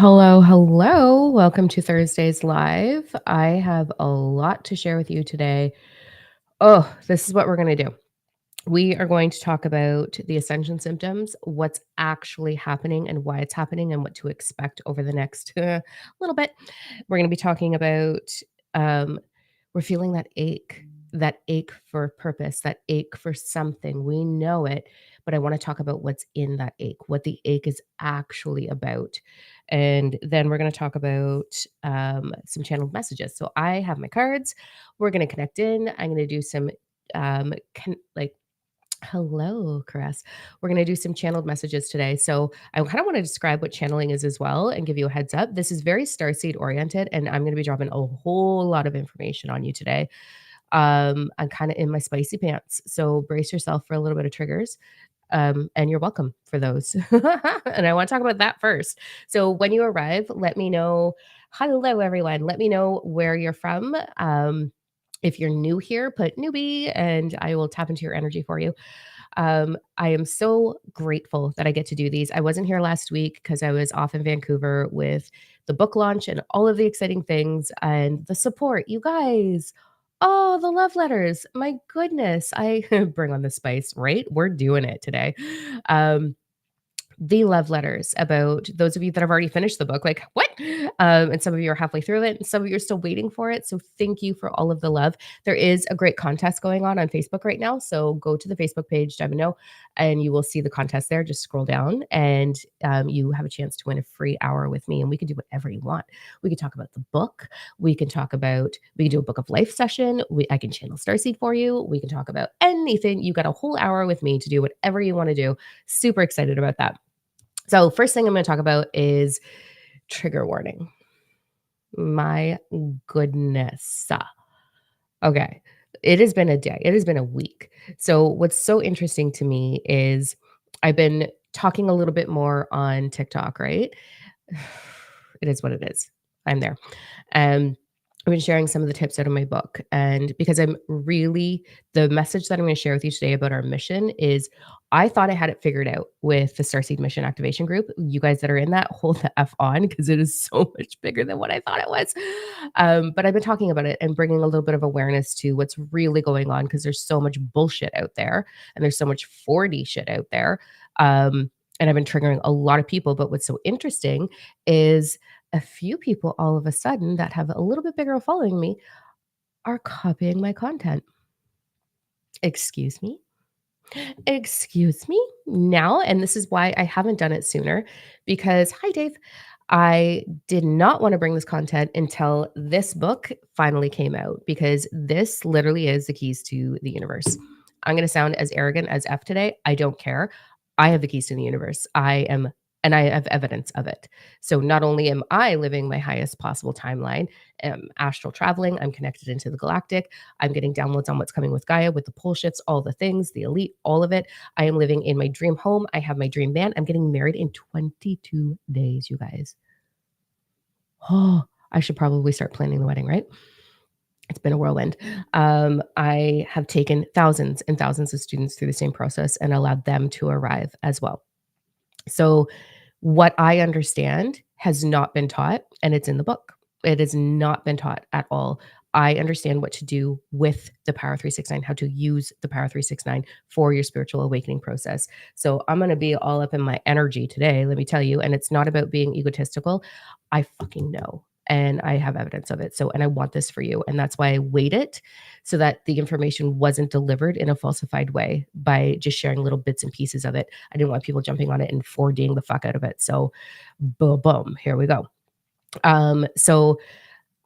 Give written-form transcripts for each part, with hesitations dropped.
Hello, hello. Welcome to Thursday's Live. I have a lot to share with you today. Oh, this is what we're going to do. We are going to talk about the Ascension symptoms, what's actually happening and why it's happening, and what to expect over the next little bit. We're going to be talking about um, we're feeling that ache for purpose, that ache for something. We know it, but I want to talk about what's in that ache, what the ache is actually about. And then we're going to talk about some channeled messages. So I have my cards. We're going to connect in. I'm going to do some like hello, Caress. We're going to do some channeled messages today. So I kind of want to describe what channeling is as well and give you a heads up. This is very starseed oriented, and I'm going to be dropping a whole lot of information on you today. I'm kind of in my spicy pants, so brace yourself for a little bit of triggers. And you're welcome for those. And I want to talk about that first. So when you arrive, let me know. Hello, everyone. Let me know where you're from. If you're new here, put newbie and I will tap into your energy for you. I am so grateful that I get to do these. I wasn't here last week because I was off in Vancouver with the book launch and all of the exciting things and the support. You guys, oh, the love letters. My goodness. I bring on the spice, right? We're doing it today. Um, the love letters about those of you that have already finished the book, like, what? And some of you are halfway through it, and some of you are still waiting for it. So thank you for all of the love. There is a great contest going on Facebook right now. So go to the Facebook page, Domino, and you will see the contest there. Just scroll down, and you have a chance to win a free hour with me. And we can do whatever you want. We can talk about the book. We can do a book of life session. I can channel Starseed for you. We can talk about anything. You got a whole hour with me to do whatever you want to do. Super excited about that. So, first thing I'm going to talk about is trigger warning. My goodness. Okay. It has been a day, it has been a week. So, what's so interesting to me is I've been talking a little bit more on TikTok, right? It is what it is. I'm there. And I've been sharing some of the tips out of my book. And because the message that I'm going to share with you today about our mission is I thought I had it figured out with the Starseed Mission Activation Group. You guys that are in that, hold the F on because it is so much bigger than what I thought it was. But I've been talking about it and bringing a little bit of awareness to what's really going on because there's so much bullshit out there and there's so much 4D shit out there. And I've been triggering a lot of people. But what's so interesting is a few people all of a sudden that have a little bit bigger following me are copying my content. Excuse me? Excuse me? Now, and this is why I haven't done it sooner because, hi, Dave. I did not want to bring this content until this book finally came out because this literally is the keys to the universe. I'm going to sound as arrogant as F today. I don't care. I have the keys to the universe. And I have evidence of it. So not only am I living my highest possible timeline, astral traveling, I'm connected into the galactic, I'm getting downloads on what's coming with Gaia, with the pole shifts, all the things, the elite, all of it. I am living in my dream home. I have my dream man. I'm getting married in 22 days, you guys. Oh, I should probably start planning the wedding, right? It's been a whirlwind. I have taken thousands and thousands of students through the same process and allowed them to arrive as well. So, what I understand has not been taught, and it's in the book. It has not been taught at all. I understand what to do with the Power 369, how to use the Power 369 for your spiritual awakening process. So, I'm going to be all up in my energy today, let me tell you. And it's not about being egotistical. I fucking know. And I have evidence of it. So, and I want this for you. And that's why I waited so that the information wasn't delivered in a falsified way by just sharing little bits and pieces of it. I didn't want people jumping on it and 4Ding the fuck out of it. So, boom, boom, here we go. So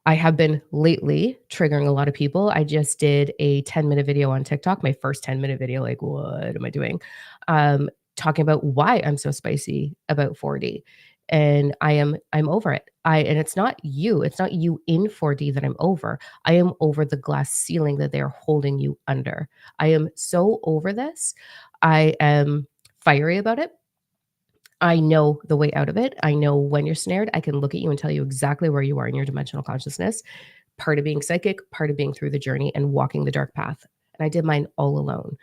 I have been lately triggering a lot of people. I just did a 10-minute video on TikTok, my first 10-minute video. Like, what am I doing? Talking about why I'm so spicy about 4D. And I'm over it. And it's not you in 4D that I'm over. I am over the glass ceiling that they are holding you under. I am so over this. I am fiery about it. I know the way out of it. I know when you're snared. I can look at you and tell you exactly where you are in your dimensional consciousness. Part of being psychic, part of being through the journey and walking the dark path. And I did mine all alone.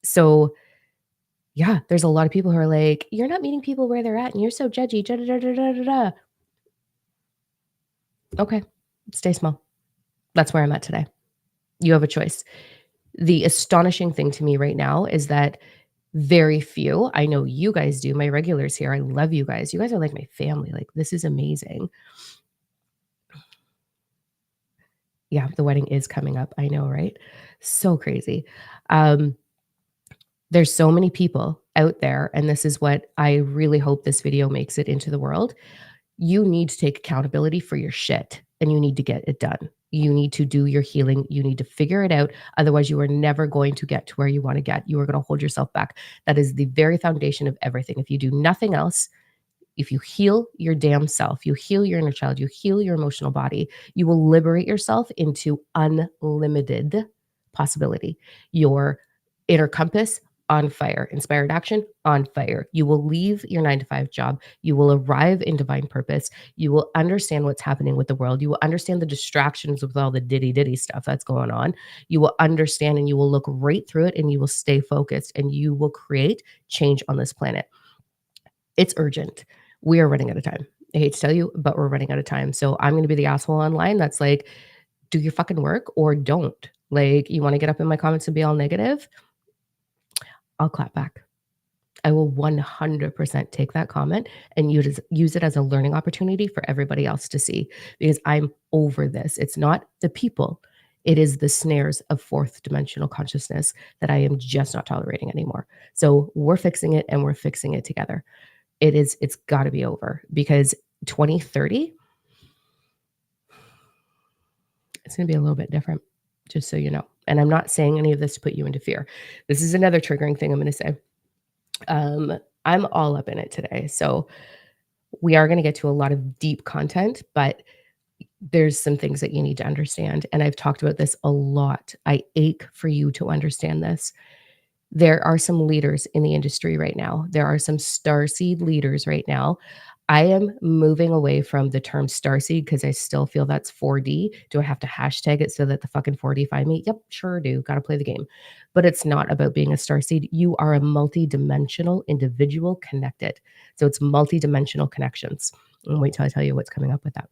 So Yeah, there's a lot of people who are like, "You're not meeting people where they're at, and you're so judgy, da da da da da da da." Okay, stay small. That's where I'm at today. You have a choice. The astonishing thing to me right now is that very few, I know you guys do, my regulars here, I love you guys. You guys are like my family. Like, this is amazing. Yeah, the wedding is coming up. I know, right? So crazy. Um, there's so many people out there, and this is what I really hope this video makes it into the world. You need to take accountability for your shit and you need to get it done. You need to do your healing. You need to figure it out. Otherwise, you are never going to get to where you want to get. You are going to hold yourself back. That is the very foundation of everything. If you do nothing else, if you heal your damn self, you heal your inner child, you heal your emotional body, you will liberate yourself into unlimited possibility. Your inner compass on fire, inspired action on fire. You will leave your 9 to 5 job. You will arrive in divine purpose. You will understand what's happening with the world. You will understand the distractions with all the diddy diddy stuff that's going on. You will understand and you will look right through it and you will stay focused and you will create change on this planet. It's urgent. We are running out of time. I hate to tell you, but we're running out of time. So I'm going to be the asshole online that's like, do your fucking work or don't. Like, you want to get up in my comments and be all negative? I'll clap back. I will 100% take that comment and use it as a learning opportunity for everybody else to see because I'm over this. It's not the people, it is the snares of fourth dimensional consciousness that I am just not tolerating anymore. So we're fixing it and we're fixing it together. It's got to be over because 2030 it's going to be a little bit different, just so you know. And I'm not saying any of this to put you into fear. This is another triggering thing I'm going to say. um I'm all up in it today, so we are going to get to a lot of deep content, but there's some things that you need to understand, and I've talked about this a lot. I ache for you to understand this. There are some leaders in the industry right now. There are some starseed leaders right now. I am moving away from the term starseed because I still feel that's 4D. Do I have to hashtag it so that the fucking 4D find me? Yep, sure do. Got to play the game. But it's not about being a starseed. You are a multi-dimensional individual connected. So it's multi-dimensional connections. And wait till I tell you what's coming up with that.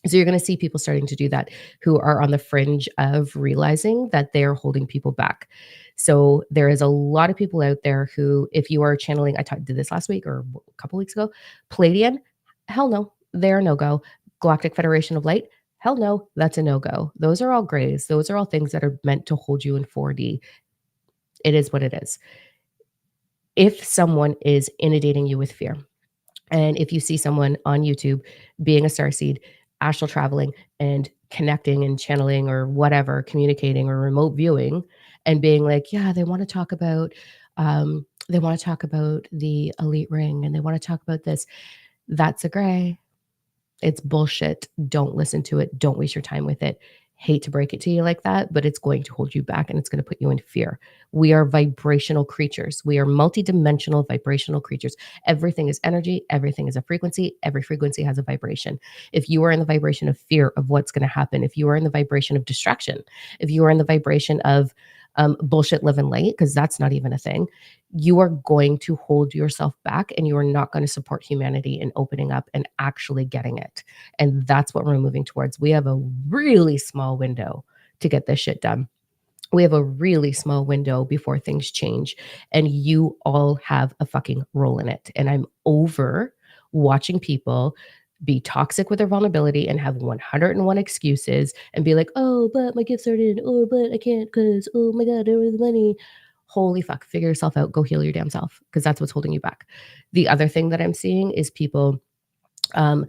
So you're going to see people starting to do that who are on the fringe of realizing that they're holding people back. So there is a lot of people out there who, if you are channeling, did this last week or a couple weeks ago, Palladian, hell no, they're a no go. Galactic Federation of Light, hell no, that's a no go. Those are all grays. Those are all things that are meant to hold you in 4D. It is what it is. If someone is inundating you with fear, and if you see someone on YouTube being a starseed, astral traveling and connecting and channeling or whatever, communicating or remote viewing, and being like, yeah, they want to talk about the elite ring and they want to talk about this. That's a gray. It's bullshit. Don't listen to it. Don't waste your time with it. Hate to break it to you like that, but it's going to hold you back and it's going to put you in fear. We are vibrational creatures. We are multidimensional vibrational creatures. Everything is energy. Everything is a frequency. Every frequency has a vibration. If you are in the vibration of fear of what's going to happen, if you are in the vibration of distraction, if you are in the vibration of bullshit, live and light, because that's not even a thing, you are going to hold yourself back and you are not going to support humanity in opening up and actually getting it. And that's what we're moving towards. We have a really small window to get this shit done. We have a really small window before things change. And you all have a fucking role in it. And I'm over watching people be toxic with their vulnerability and have 101 excuses and be like, oh, but my gifts aren't in, oh, but I can't because, oh my God, I don't have the money. Holy fuck, figure yourself out. Go heal your damn self because that's what's holding you back. The other thing that I'm seeing is people um,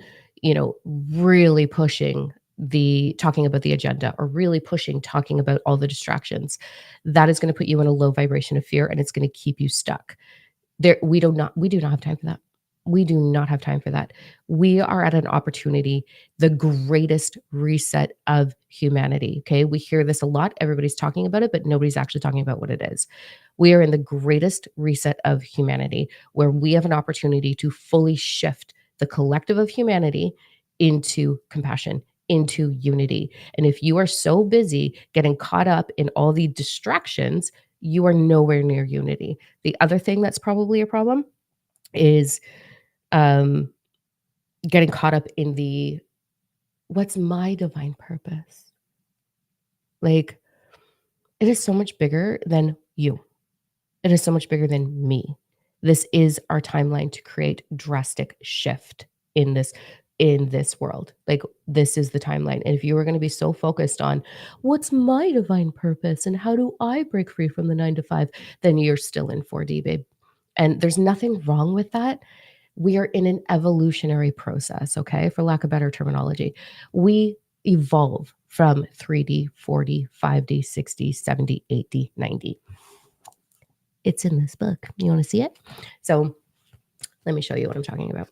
really pushing the talking about the agenda or really pushing talking about all the distractions. That is going to put you in a low vibration of fear and it's going to keep you stuck. We do not have time for that. We do not have time for that. We are at an opportunity, the greatest reset of humanity. Okay. We hear this a lot. Everybody's talking about it, but nobody's actually talking about what it is. We are in the greatest reset of humanity where we have an opportunity to fully shift the collective of humanity into compassion, into unity. And if you are so busy getting caught up in all the distractions, You are nowhere near unity. The other thing that's probably a problem is um, getting caught up in the what's my divine purpose? Like, it is so much bigger than you. It is so much bigger than me. This is our timeline to create drastic shift in this world. Like, this is the timeline. And if you are going to be so focused on what's my divine purpose and how do I break free from the 9 to 5, then you're still in 4D, babe. And there's nothing wrong with that. We are in an evolutionary process, okay? For lack of better terminology. We evolve from 3D, 4D, 5D, 6D, 7D, 8D, 9D. It's in this book. You want to see it? So let me show you what I'm talking about.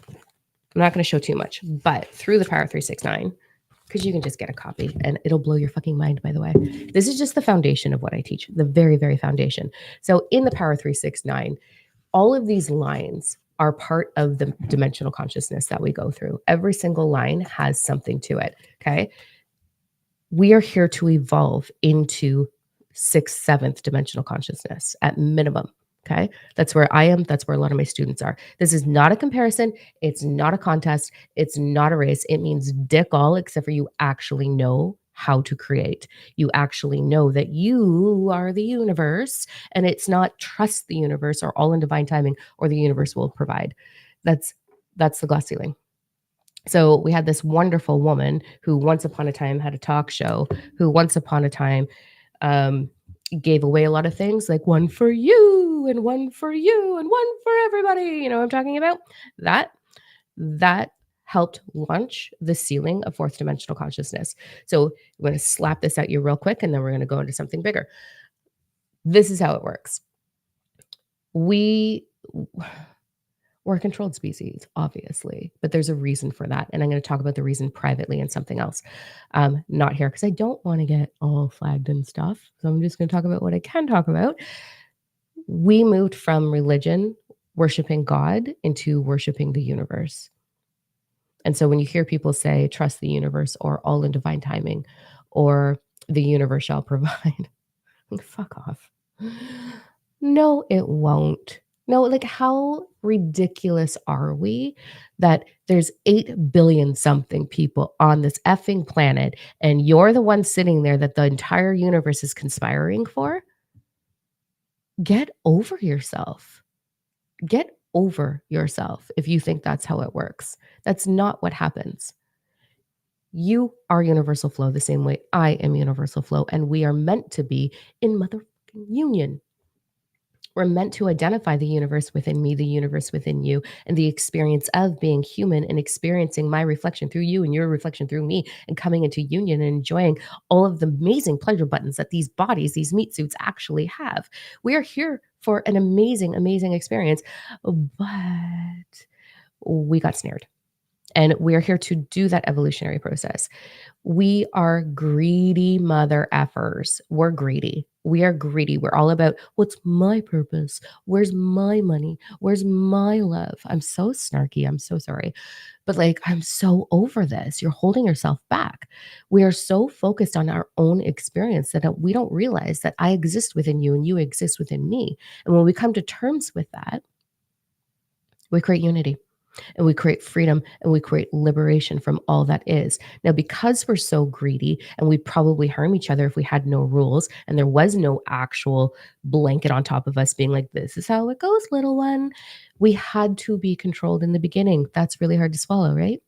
I'm not going to show too much, but through the Power 369, because you can just get a copy and it'll blow your fucking mind, by the way. This is just the foundation of what I teach, the very, very foundation. So in the Power 369, all of these lines are part of the dimensional consciousness that we go through. Every single line has something to it. Okay. We are here to evolve into 6th, 7th dimensional consciousness at minimum. Okay. That's where I am. That's where a lot of my students are. This is not a comparison. It's not a contest. It's not a race. It means dick all, except for you actually know how to create. You actually know that you are the universe, and it's not trust the universe or all in divine timing or the universe will provide. That's the glass ceiling. So we had this wonderful woman who once upon a time had a talk show, who once upon a time um, gave away a lot of things like one for you and one for you and one for everybody. You know what I'm talking about? That helped launch the ceiling of 4th dimensional consciousness. So I'm going to slap this at you real quick and then we're going to go into something bigger. This is how it works. We're a controlled species, obviously, but there's a reason for that. And I'm going to talk about the reason privately and something else. Not here because I don't want to get all flagged and stuff. So I'm just going to talk about what I can talk about. We moved from religion, worshiping God, into worshiping the universe. And so when you hear people say, trust the universe or all in divine timing or the universe shall provide, fuck off. No, it won't. No, like how ridiculous are we that there's 8 billion something people on this effing planet and you're the one sitting there that the entire universe is conspiring for? Get over yourself. Get over yourself if you think that's how it works. That's not what happens. You are universal flow the same way I am universal flow, and we are meant to be in motherfucking union. We're meant to identify the universe within me, the universe within you, and the experience of being human and experiencing my reflection through you and your reflection through me and coming into union and enjoying all of the amazing pleasure buttons that these bodies, these meat suits actually have. We are here for an amazing, amazing experience, but we got snared. And we are here to do that evolutionary process. We are greedy mother effers. We're greedy. We are greedy. We're all about what's my purpose? Where's my money? Where's my love? I'm so snarky. I'm so sorry. But like, I'm so over this. You're holding yourself back. We are so focused on our own experience that we don't realize that I exist within you and you exist within me. And when we come to terms with that, we create unity. And we create freedom and we create liberation from all that is. Now, because we're so greedy and we'd probably harm each other if we had no rules and there was no actual blanket on top of us being like, this is how it goes, little one. We had to be controlled in the beginning. That's really hard to swallow, right?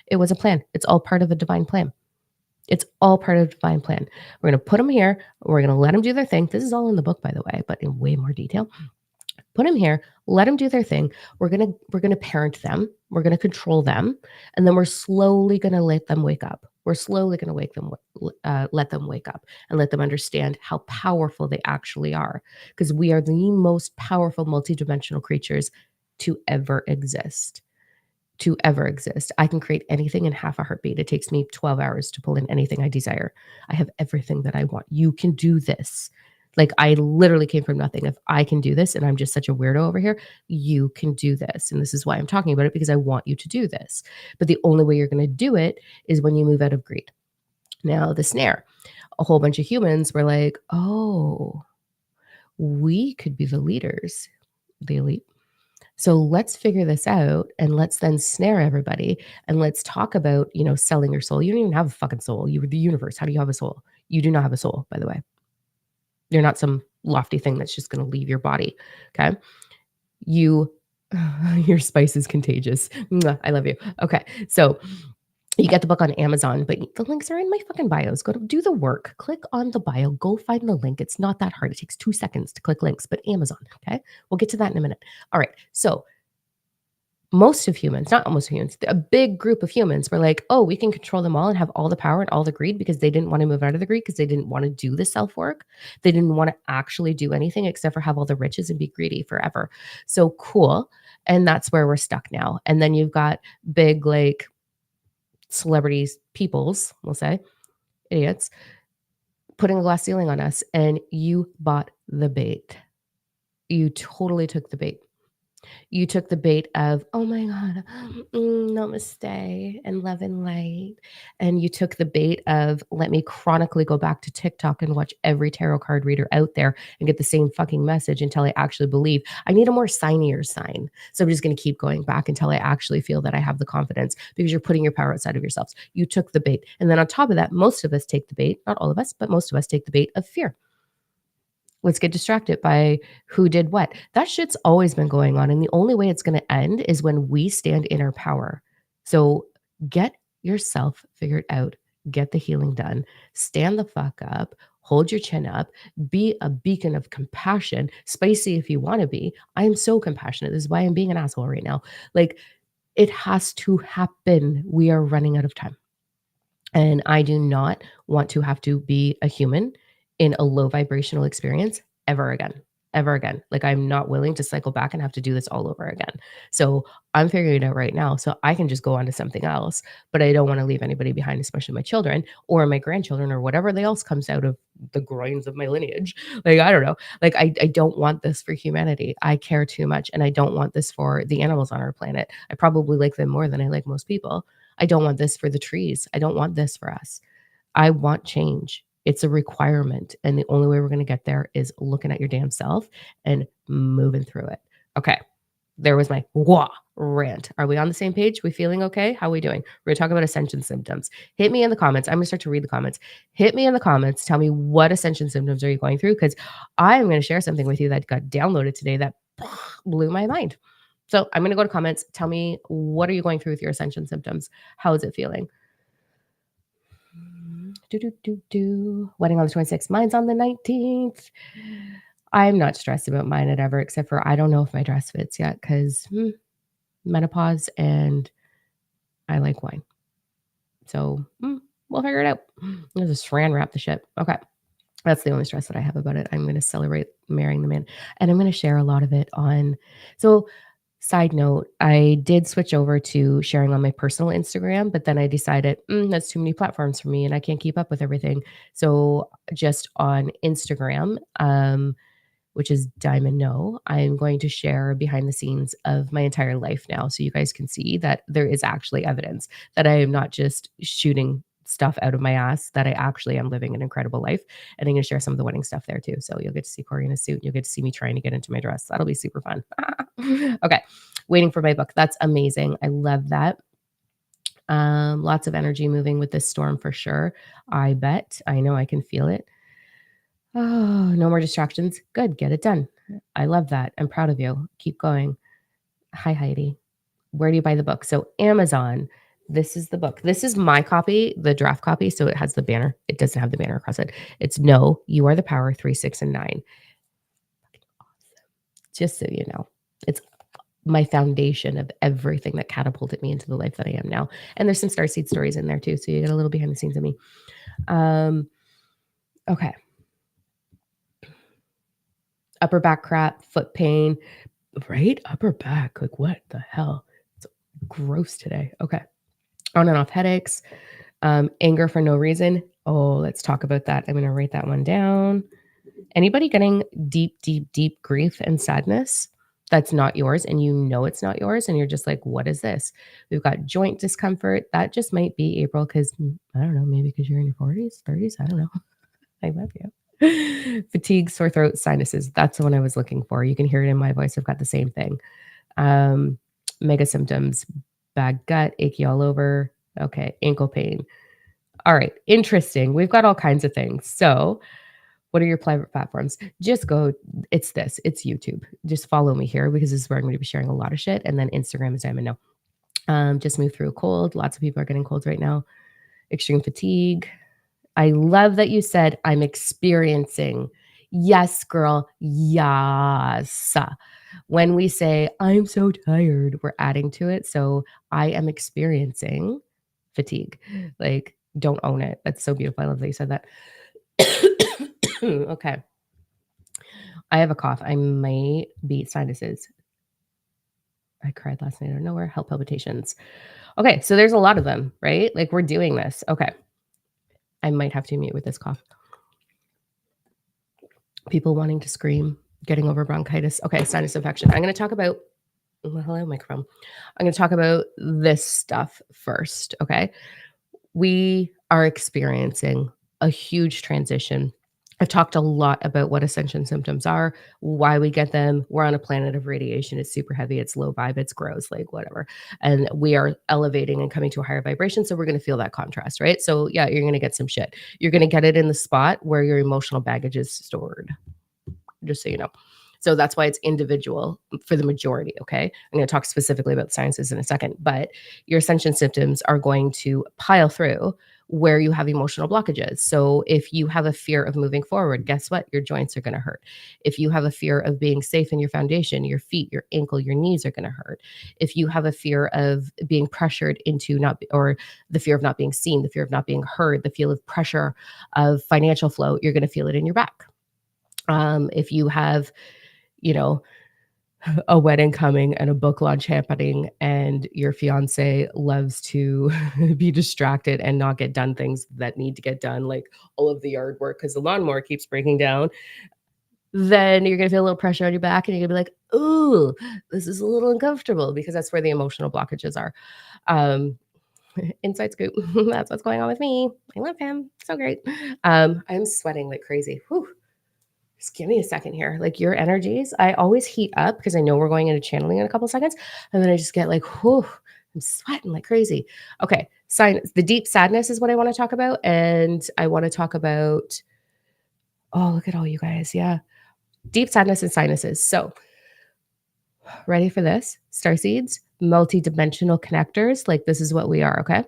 It was a plan. It's all part of a divine plan. It's all part of a divine plan. We're going to put them here. We're going to let them do their thing. This is all in the book, by the way, but in way more detail. Put them here, let them do their thing. We're gonna parent them. We're gonna control them, and then we're slowly gonna let them wake up. We're slowly gonna let them wake up and let them understand how powerful they actually are, because we are the most powerful multidimensional creatures to ever exist. To ever exist. I can create anything in half a heartbeat. It takes me 12 hours to pull in anything I desire. I have everything that I want. You can do this. Like, I literally came from nothing. If I can do this and I'm just such a weirdo over here, you can do this. And this is why I'm talking about it, because I want you to do this. But the only way you're going to do it is when you move out of greed. Now, the snare. a whole bunch of humans were like, oh, we could be the leaders, the elite. So let's figure this out and let's then snare everybody and let's talk about, selling your soul. You don't even have a fucking soul. You were the universe. How do you have a soul? You do not have a soul, by the way. You're not some lofty thing that's just going to leave your body. Okay. You, your spice is contagious. Mwah, I love you. Okay. So you get the book on Amazon, but the links are in my fucking bios. Go to do the work. Click on the bio. Go find the link. It's not that hard. It takes 2 seconds to click links, but Amazon. Okay. We'll get to that in a minute. All right. So most of humans, not most humans, a big group of humans were like, oh, we can control them all and have all the power and all the greed because they didn't want to move out of the greed because they didn't want to do the self work. They didn't want to actually do anything except for have all the riches and be greedy forever. So cool. And that's where we're stuck now. And then you've got big, like, celebrities, peoples, we'll say, idiots, putting a glass ceiling on us. And you bought the bait. You totally took the bait. You took the bait of, "Oh my god, namaste and love and light." And you took the bait of, "Let me chronically go back to TikTok and watch every tarot card reader out there and get the same fucking message until I actually believe. I need a more signier sign. So I'm just gonna keep going back until I actually feel that I have the confidence because you're putting your power outside of yourselves." You took the bait. And then on top of that, most of us take the bait, not all of us, but most of us take the bait of fear. Let's get distracted by who did what. That shit's always been going on. And the only way it's going to end is when we stand in our power. So get yourself figured out, get the healing done, stand the fuck up, hold your chin up, be a beacon of compassion, spicy if you want to be. I am so compassionate. This is why I'm being an asshole right now. Like, it has to happen. We are running out of time. And I do not want to have to be a human in a low vibrational experience ever again. Ever again. Like, I'm not willing to cycle back and have to do this all over again. So I'm figuring it out right now. So I can just go on to something else, but I don't want to leave anybody behind, especially my children or my grandchildren or whatever else comes out of the groins of my lineage. Like, I don't know. Like, I don't want this for humanity. I care too much. And I don't want this for the animals on our planet. I probably like them more than I like most people. I don't want this for the trees. I don't want this for us. I want change. It's a requirement. And the only way we're going to get there is looking at your damn self and moving through it. Okay. There was my wah rant. Are we on the same page? We feeling okay? How are we doing? We're going to talk about ascension symptoms. Hit me in the comments. I'm going to start to read the comments. Hit me in the comments. Tell me what ascension symptoms are you going through? Because I am going to share something with you that got downloaded today that blew my mind. So I'm going to go to comments. Tell me, what are you going through with your ascension symptoms? How is it feeling? Wedding on the 26th. Mine's on the 19th. I'm not stressed about mine at ever, except for I don't know if my dress fits yet because menopause and I like wine. So we'll figure it out. I'll just saran wrap the shit. Okay. That's the only stress that I have about it. I'm going to celebrate marrying the man. And I'm going to share a lot of it on. So, side note, I did switch over to sharing on my personal Instagram, but then I decided that's too many platforms for me and I can't keep up with everything. So, just on Instagram, which is Diamond No, I'm going to share behind the scenes of my entire life now. So you guys can see that there is actually evidence that I am not just shooting stuff out of my ass, that I actually am living an incredible life. And I'm going to share some of the wedding stuff there too. So you'll get to see Corey in a suit. You'll get to see me trying to get into my dress. That'll be super fun. Okay. Waiting for my book. That's amazing. I love that. Lots of energy moving with this storm for sure. I bet. I know I can feel it. Oh, no more distractions. Good. Get it done. I love that. I'm proud of you. Keep going. Hi, Heidi. Where do you buy the book? So, Amazon. This is the book. This is my copy, the draft copy. So it has the banner. It doesn't have the banner across it. It's No, You Are the Power 3, 6, and 9. Just so you know, it's my foundation of everything that catapulted me into the life that I am now. And there's some Starseed stories in there too. So you get a little behind the scenes of me. Okay. Upper back crap, foot pain, right? Upper back. Like, what the hell? It's gross today. Okay. On and off headaches, anger for no reason. Oh, let's talk about that. I'm going to write that one down. Anybody getting deep, deep, deep grief and sadness that's not yours and you know it's not yours and you're just like, what is this? We've got joint discomfort. That just might be April because, I don't know, maybe because you're in your 40s, 30s. I don't know. I love you. Fatigue, sore throat, sinuses. That's the one I was looking for. You can hear it in my voice. I've got the same thing. Um, Mega symptoms, bad gut, achy all over. Okay, ankle pain. All right, interesting. We've got all kinds of things. So, what are your private platforms? Just go, it's YouTube. Just follow me here because this is where I'm going to be sharing a lot of shit. And then Instagram is I'm know. Just move through a cold. Lots of people are getting colds right now. Extreme fatigue. I love that you said I'm experiencing. Yes, girl. Yes. When we say I'm so tired, we're adding to it. So I am experiencing fatigue. Like, don't own it. That's so beautiful. I love that you said that. Okay. I have a cough. I might be sinuses. I cried last night out of nowhere. Heart palpitations. Okay. So there's a lot of them, right? Like we're doing this. Okay. I might have to mute with this cough. People wanting to scream, getting over bronchitis. Okay. Sinus infection. I'm going to talk about, hello, microphone. I'm going to talk about this stuff first. Okay. We are experiencing a huge transition. I've talked a lot about what ascension symptoms are, why we get them. We're on a planet of radiation. It's super heavy. It's low vibe. It's gross, like whatever. And we are elevating and coming to a higher vibration. So we're going to feel that contrast, right? So yeah, you're going to get some shit. You're going to get it in the spot where your emotional baggage is stored, just so you know. So that's why it's individual for the majority. Okay. I'm going to talk specifically about sciences in a second, but your ascension symptoms are going to pile through where you have emotional blockages. So if you have a fear of moving forward, guess what? Your joints are going to hurt. If you have a fear of being safe in your foundation, your feet, your ankle, your knees are going to hurt. If you have a fear of being pressured into not, or the fear of not being seen, the fear of not being heard, the feel of pressure of financial flow, you're going to feel it in your back. If you have, you know, a wedding coming and a book launch happening and your fiance loves to be distracted and not get done things that need to get done, like all of the yard work because the lawnmower keeps breaking down, then you're going to feel a little pressure on your back and you're going to be like, ooh, this is a little uncomfortable because that's where the emotional blockages are. Um, inside scoop. That's what's going on with me. I love him. So great. I'm sweating like crazy. Whew. Just give me a second here. Like your energies, I always heat up because I know we're going into channeling in a couple seconds. And then I just get like, whew, I'm sweating like crazy. Okay. The deep sadness is what I want to talk about. And I want to talk about, oh, look at all you guys. Yeah. Deep sadness and sinuses. So ready for this? Starseeds, multi-dimensional connectors. Like this is what we are. Okay.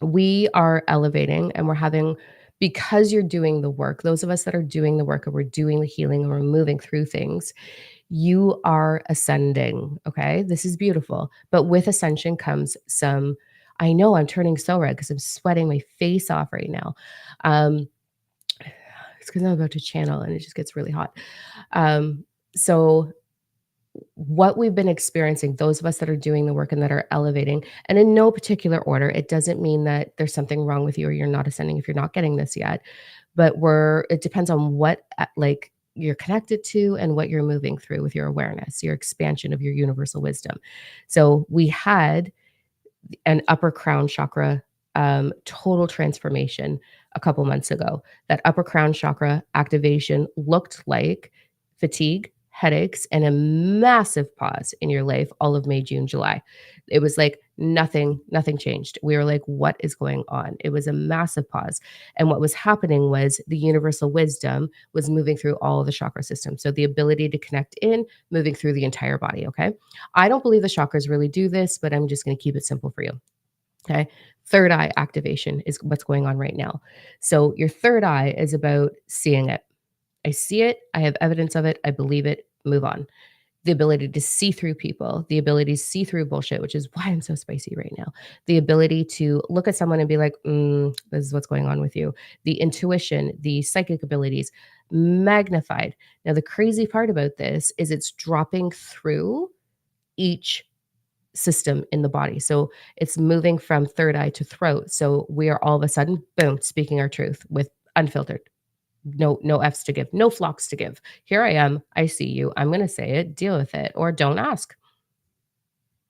We are elevating and we're having, because you're doing the work, those of us that are doing the work and we're doing the healing and we're moving through things, you are ascending. Okay. This is beautiful. But with ascension comes some, I know I'm turning so red because I'm sweating my face off right now. Um, it's because I'm about to channel and it just gets really hot. So what we've been experiencing, those of us that are doing the work and that are elevating, and in no particular order, it doesn't mean that there's something wrong with you or you're not ascending if you're not getting this yet. But it depends on what like you're connected to and what you're moving through with your awareness, your expansion of your universal wisdom. So we had an upper crown chakra total transformation a couple months ago. That upper crown chakra activation looked like fatigue, headaches, and a massive pause in your life all of May, June, July. It was like nothing changed. We were like, what is going on? It was a massive pause. And what was happening was the universal wisdom was moving through all of the chakra system. So the ability to connect in, moving through the entire body. Okay. I don't believe the chakras really do this, but I'm just going to keep it simple for you. Okay. Third eye activation is what's going on right now. So your third eye is about seeing it. I see it. I have evidence of it. I believe it. Move on. The ability to see through people, the ability to see through bullshit, which is why I'm so spicy right now. The ability to look at someone and be like, this is what's going on with you. The intuition, the psychic abilities magnified. Now, the crazy part about this is it's dropping through each system in the body. So it's moving from third eye to throat. So we are all of a sudden, boom, speaking our truth with unfiltered. No F's to give, no flocks to give. Here I am. I see you. I'm going to say it, deal with it, or don't ask.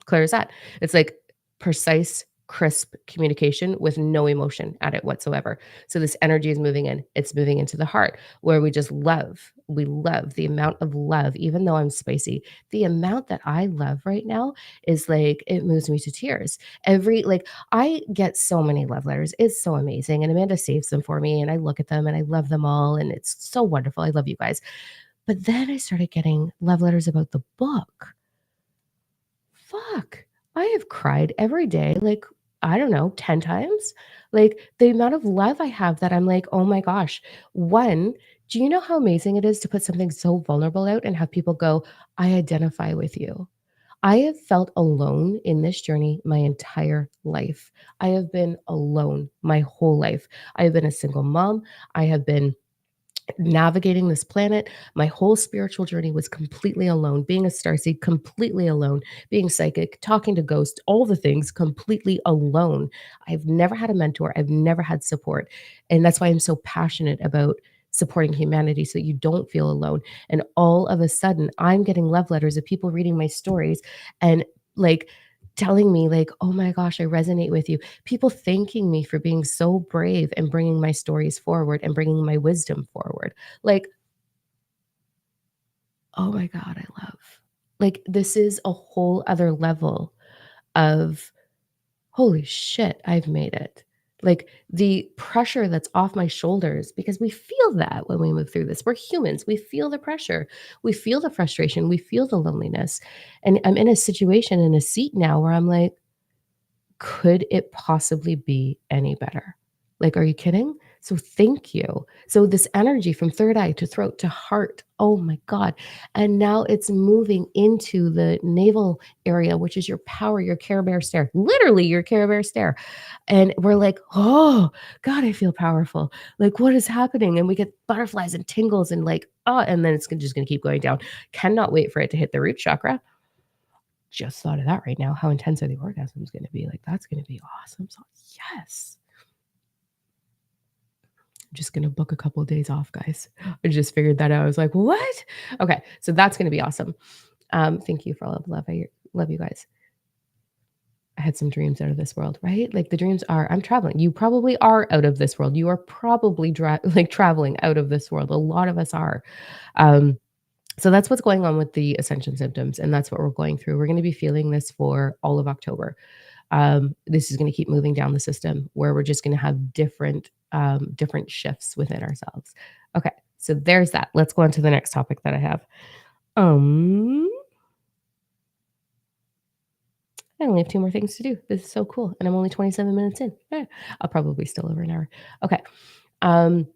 Clear as that. It's like precise, crisp communication with no emotion at it whatsoever. So this energy is moving in, it's moving into the heart where we just love. We love the amount of love, even though I'm spicy. The amount that I love right now is like, it moves me to tears. Like, I get so many love letters. It's so amazing. And Amanda saves them for me, and I look at them and I love them all. And it's so wonderful. I love you guys. But then I started getting love letters about the book. Fuck. I have cried every day, like, I don't know, 10 times. Like, the amount of love I have that I'm like, oh my gosh. One, do you know how amazing it is to put something so vulnerable out and have people go, I identify with you? I have felt alone in this journey my entire life. I have been alone my whole life. I have been a single mom. I have been navigating this planet. My whole spiritual journey was completely alone. Being a starseed, completely alone. Being psychic, talking to ghosts, all the things, completely alone. I've never had a mentor. I've never had support. And that's why I'm so passionate about supporting humanity so that you don't feel alone. And all of a sudden, I'm getting love letters of people reading my stories and like telling me like, oh my gosh, I resonate with you. People thanking me for being so brave and bringing my stories forward and bringing my wisdom forward. Like, oh my God, I love. Like, this is a whole other level of holy shit, I've made it. Like the pressure that's off my shoulders, because we feel that when we move through this. We're humans. We feel the pressure. We feel the frustration. We feel the loneliness. And I'm in a situation, in a seat now where I'm like, could it possibly be any better? Like, are you kidding? So thank you. So this energy from third eye to throat to heart, oh my God. And now it's moving into the navel area, which is your power, your Care Bear stare, literally your Care Bear stare. And we're like, oh God, I feel powerful. Like, what is happening? And we get butterflies and tingles and like, oh, and then it's just going to keep going down. Cannot wait for it to hit the root chakra. Just thought of that right now. How intense are the orgasms going to be? Like, that's going to be awesome. So, yes. I'm just going to book a couple of days off, guys. I just figured that out. I was like, what? Okay. So, that's going to be awesome. Thank you for all the love. I love you guys. I had some dreams out of this world, right? Like the dreams are, I'm traveling. You probably are out of this world. You are probably like traveling out of this world. A lot of us are. Um, So that's what's going on with the Ascension symptoms, and that's what we're going through. We're going to be feeling this for all of October. This is going to keep moving down the system where we're just going to have different shifts within ourselves. Okay, so there's that. Let's go on to the next topic that I have. Um, I only have two more things to do. This is so cool, and I'm only 27 minutes in. I'll probably still over an hour. Okay. Um,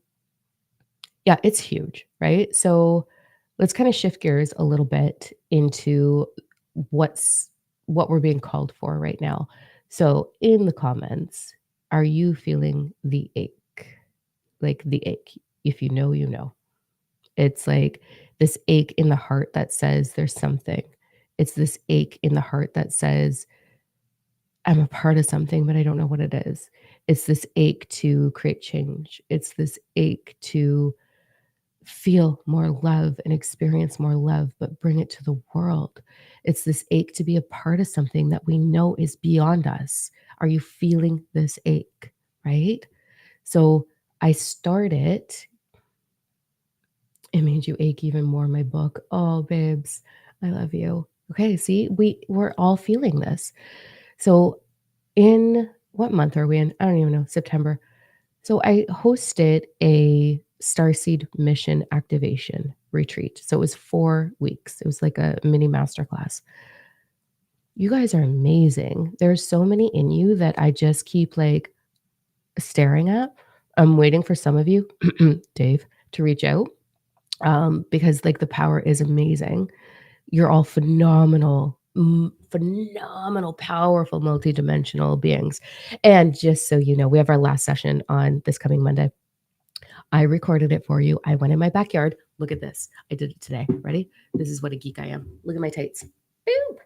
yeah, it's huge, right? So let's kind of shift gears a little bit into what's what we're being called for right now. So in the comments, are you feeling the ache? Like the ache. If you know, you know. It's like this ache in the heart that says there's something. It's this ache in the heart that says I'm a part of something, but I don't know what it is. It's this ache to create change. It's this ache to feel more love and experience more love, but bring it to the world. It's this ache to be a part of something that we know is beyond us. Are you feeling this ache? Right? So I started, It Made You Ache Even More, my book. Oh, babes, I love you. Okay, see, we're all feeling this. So in what month are we in? I don't even know, September. So I hosted a Starseed mission activation retreat. So it was 4 weeks. It was like a mini masterclass. You guys are amazing. There's so many in you that I just keep like staring at. I'm waiting for some of you, Dave, to reach out because like the power is amazing. You're all phenomenal, phenomenal, powerful, multidimensional beings. And just so you know, we have our last session on this coming Monday. I recorded it for you. I went in my backyard. Look at this. I did it today. Ready? This is what a geek I am. Look at my tights. Boom.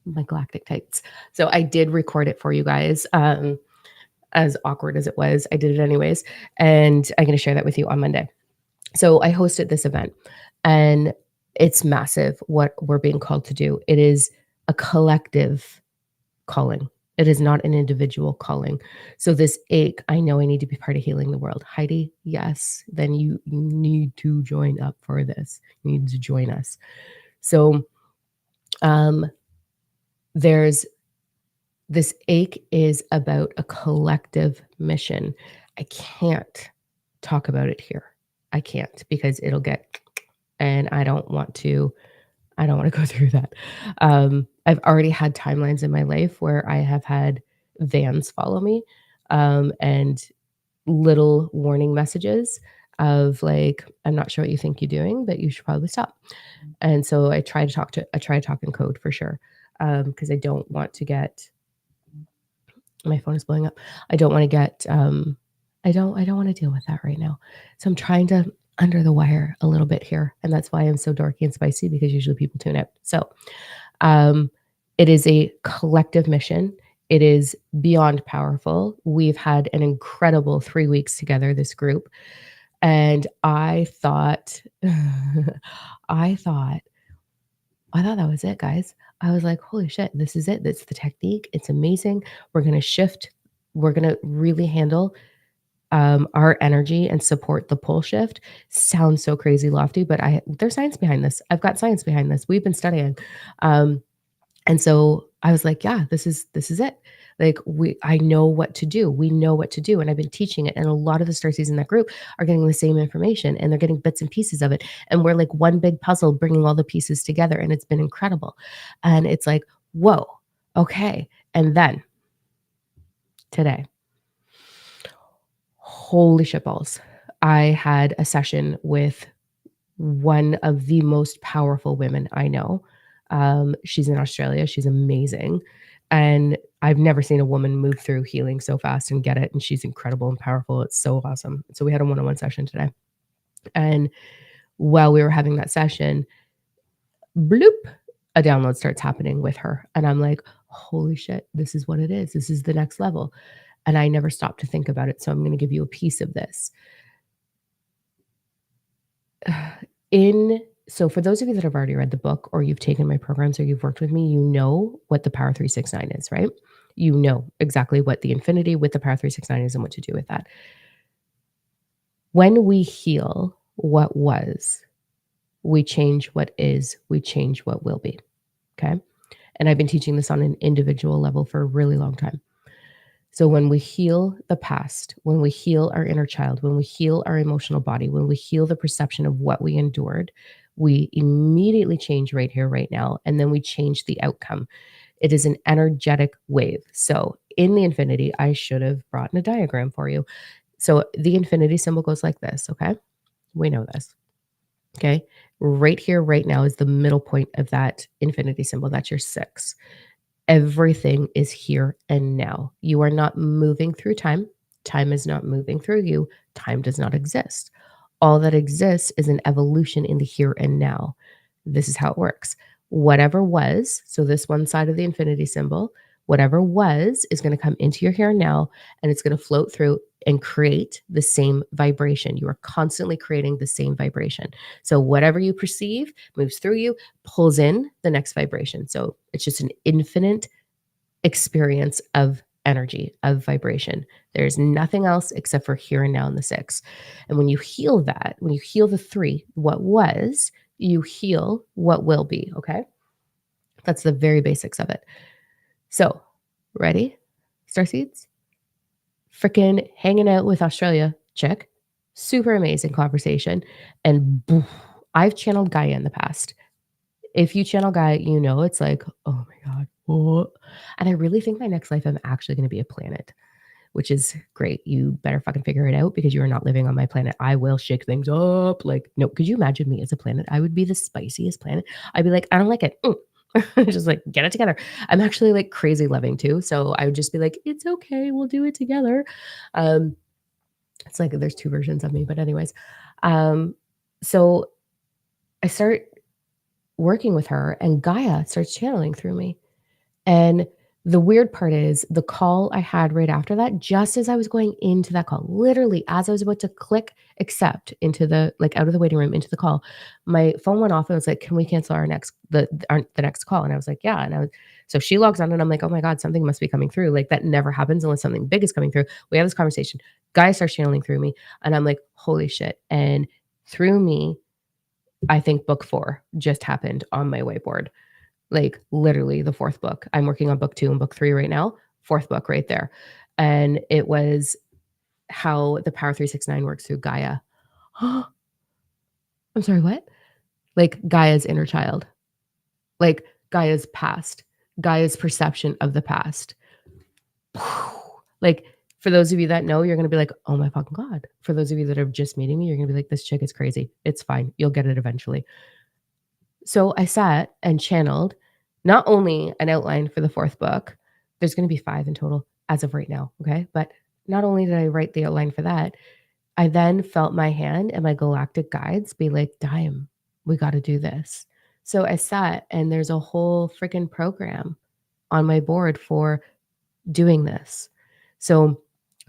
My galactic tights. So I did record it for you guys. As awkward as it was, I did it anyways. And I'm going to share that with you on Monday. So I hosted this event and it's massive what we're being called to do. It is a collective calling. It is not an individual calling. So this ache, I know I need to be part of healing the world. Heidi, yes, then you need to join up for this. You need to join us. So um there's this ache is about a collective mission. I can't talk about it here. I can't because it'll get and I don't wanna go through that. I've already had timelines in my life where I have had vans follow me, and little warning messages of like, "I'm not sure what you think you're doing, but you should probably stop." And so I try to talk in code for sure, because I don't want to get my phone is blowing up. I don't wanna get, I don't wanna deal with that right now. So I'm trying to under the wire a little bit here, and that's why I'm so dorky and spicy because usually people tune out. So, um, it is a collective mission. It is beyond powerful. We've had an incredible 3 weeks together, this group, and I thought I thought I thought that was it, guys. I was like, "Holy shit, this is it. That's the technique. It's amazing. We're gonna shift. We're gonna really handle, our energy and support the pole shift." Sounds so crazy lofty, but there's science behind this. I've got science behind this. We've been studying. Um, and so I was like, "Yeah, this is it." Like, I know what to do. We know what to do, and I've been teaching it, and a lot of the Starseeds in that group are getting the same information, and they're getting bits and pieces of it, and we're like one big puzzle bringing all the pieces together, and it's been incredible. And it's like, "Whoa, okay." And then today, holy shitballs, I had a session with one of the most powerful women I know. She's in Australia, she's amazing, and I've never seen a woman move through healing so fast and get it, and she's incredible and powerful, it's so awesome. So we had a one-on-one session today, and while we were having that session, bloop, a download starts happening with her, and I'm like, "Holy shit, this is what it is. This is the next level," and I never stopped to think about it, so I'm gonna give you a piece of this. In so for those of you that have already read the book or you've taken my programs or you've worked with me, you know what the Power 369 is, right? You know exactly what the infinity with the Power 369 is and what to do with that. When we heal what was, we change what is, we change what will be. Okay. And I've been teaching this on an individual level for a really long time. So when we heal the past, when we heal our inner child, when we heal our emotional body, when we heal the perception of what we endured, we immediately change right here, right now, and then we change the outcome. It is an energetic wave. So in the infinity, I should have brought in a diagram for you. So the infinity symbol goes like this, okay? We know this, okay? Right here, right now is the middle point of that infinity symbol. That's your six. Everything is here and now. You are not moving through time. Time is not moving through you. Time does not exist. All that exists is an evolution in the here and now. This is how it works. Whatever was, so this one side of the infinity symbol, whatever was is going to come into your here and now, and it's going to float through and create the same vibration. You are constantly creating the same vibration. So whatever you perceive moves through you, pulls in the next vibration. So it's just an infinite experience of energy, of vibration. There's nothing else except for here and now in the six. And when you heal that, when you heal the three, what was, you heal what will be. Okay. That's the very basics of it. So, ready? Starseeds? Freaking hanging out with Australia, check. Super amazing conversation. And boof, I've channeled Gaia in the past. If you channel Gaia, you know it's like, oh my God. What? And I really think my next life, I'm actually going to be a planet, which is great. You better fucking figure it out because you are not living on my planet. I will shake things up. Like, no, could you imagine me as a planet? I would be the spiciest planet. I'd be like, I don't like it. Just like, get it together. I'm actually like crazy loving too. So I would just be like, it's okay. We'll do it together. Um, it's like there's two versions of me, but anyways. Um, so I start working with her and Gaia starts channeling through me. And The weird part is the call I had right after that, just as I was going into that call, literally as I was about to click accept into the like, out of the waiting room into the call, my phone went off and it was like, "Can we cancel the next call?" And I was like, "Yeah." And I was so she logs on and I'm like, "Oh my god, something must be coming through." Like, that never happens unless something big is coming through. We have this conversation. Guy starts channeling through me, and I'm like, "Holy shit." And through me, I think book 4 just happened on my whiteboard. Like, literally the 4th book. I'm working on book 2 and book 3 right now, 4th book right there. And it was how the Power 369 works through Gaia. I'm sorry, what? Like, Gaia's inner child, like, Gaia's past, Gaia's perception of the past. Like, for those of you that know, you're gonna be like, "Oh my fucking god." For those of you that are just meeting me, you're gonna be like, "This chick is crazy." It's fine. You'll get it eventually. So I sat and channeled not only an outline for the 4th book, there's gonna be 5 in total as of right now, okay? But not only did I write the outline for that, I then felt my hand and my galactic guides be like, "Dime, we gotta do this." So I sat and there's a whole freaking program on my board for doing this. So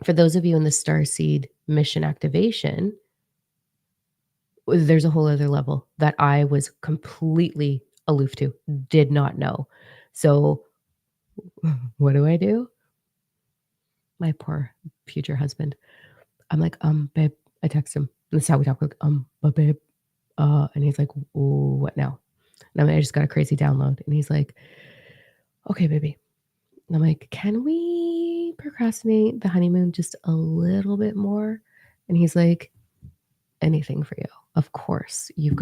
for those of you in the Starseed mission activation, there's a whole other level that I was completely aloof to, did not know. So what do? My poor future husband. I'm like, babe, I text him. This is how we talk. Like, but babe, and he's like, "Ooh, what now?" And I'm like, I just got a crazy download. And he's like, "Okay, baby." And I'm like, "Can we procrastinate the honeymoon just a little bit more?" And he's like, "Anything for you. Of course. You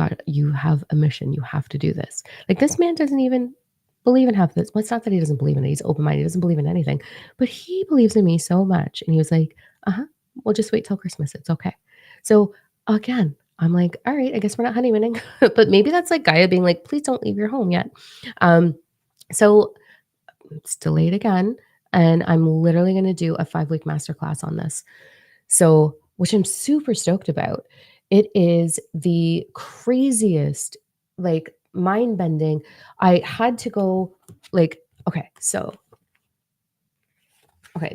have a mission. You have to do this." Like, this man doesn't even believe in half of this. Well, it's not that he doesn't believe in it. He's open-minded. He doesn't believe in anything, but he believes in me so much. And he was like, "Uh-huh. We'll just wait till Christmas. It's okay." So again, I'm like, "All right, I guess we're not honeymooning." But maybe that's like Gaia being like, "Please don't leave your home yet." Um, so it's delayed again. And I'm literally going to do a 5-week masterclass on this. So, which I'm super stoked about. It is the craziest, like, mind bending. I had to go, like, okay,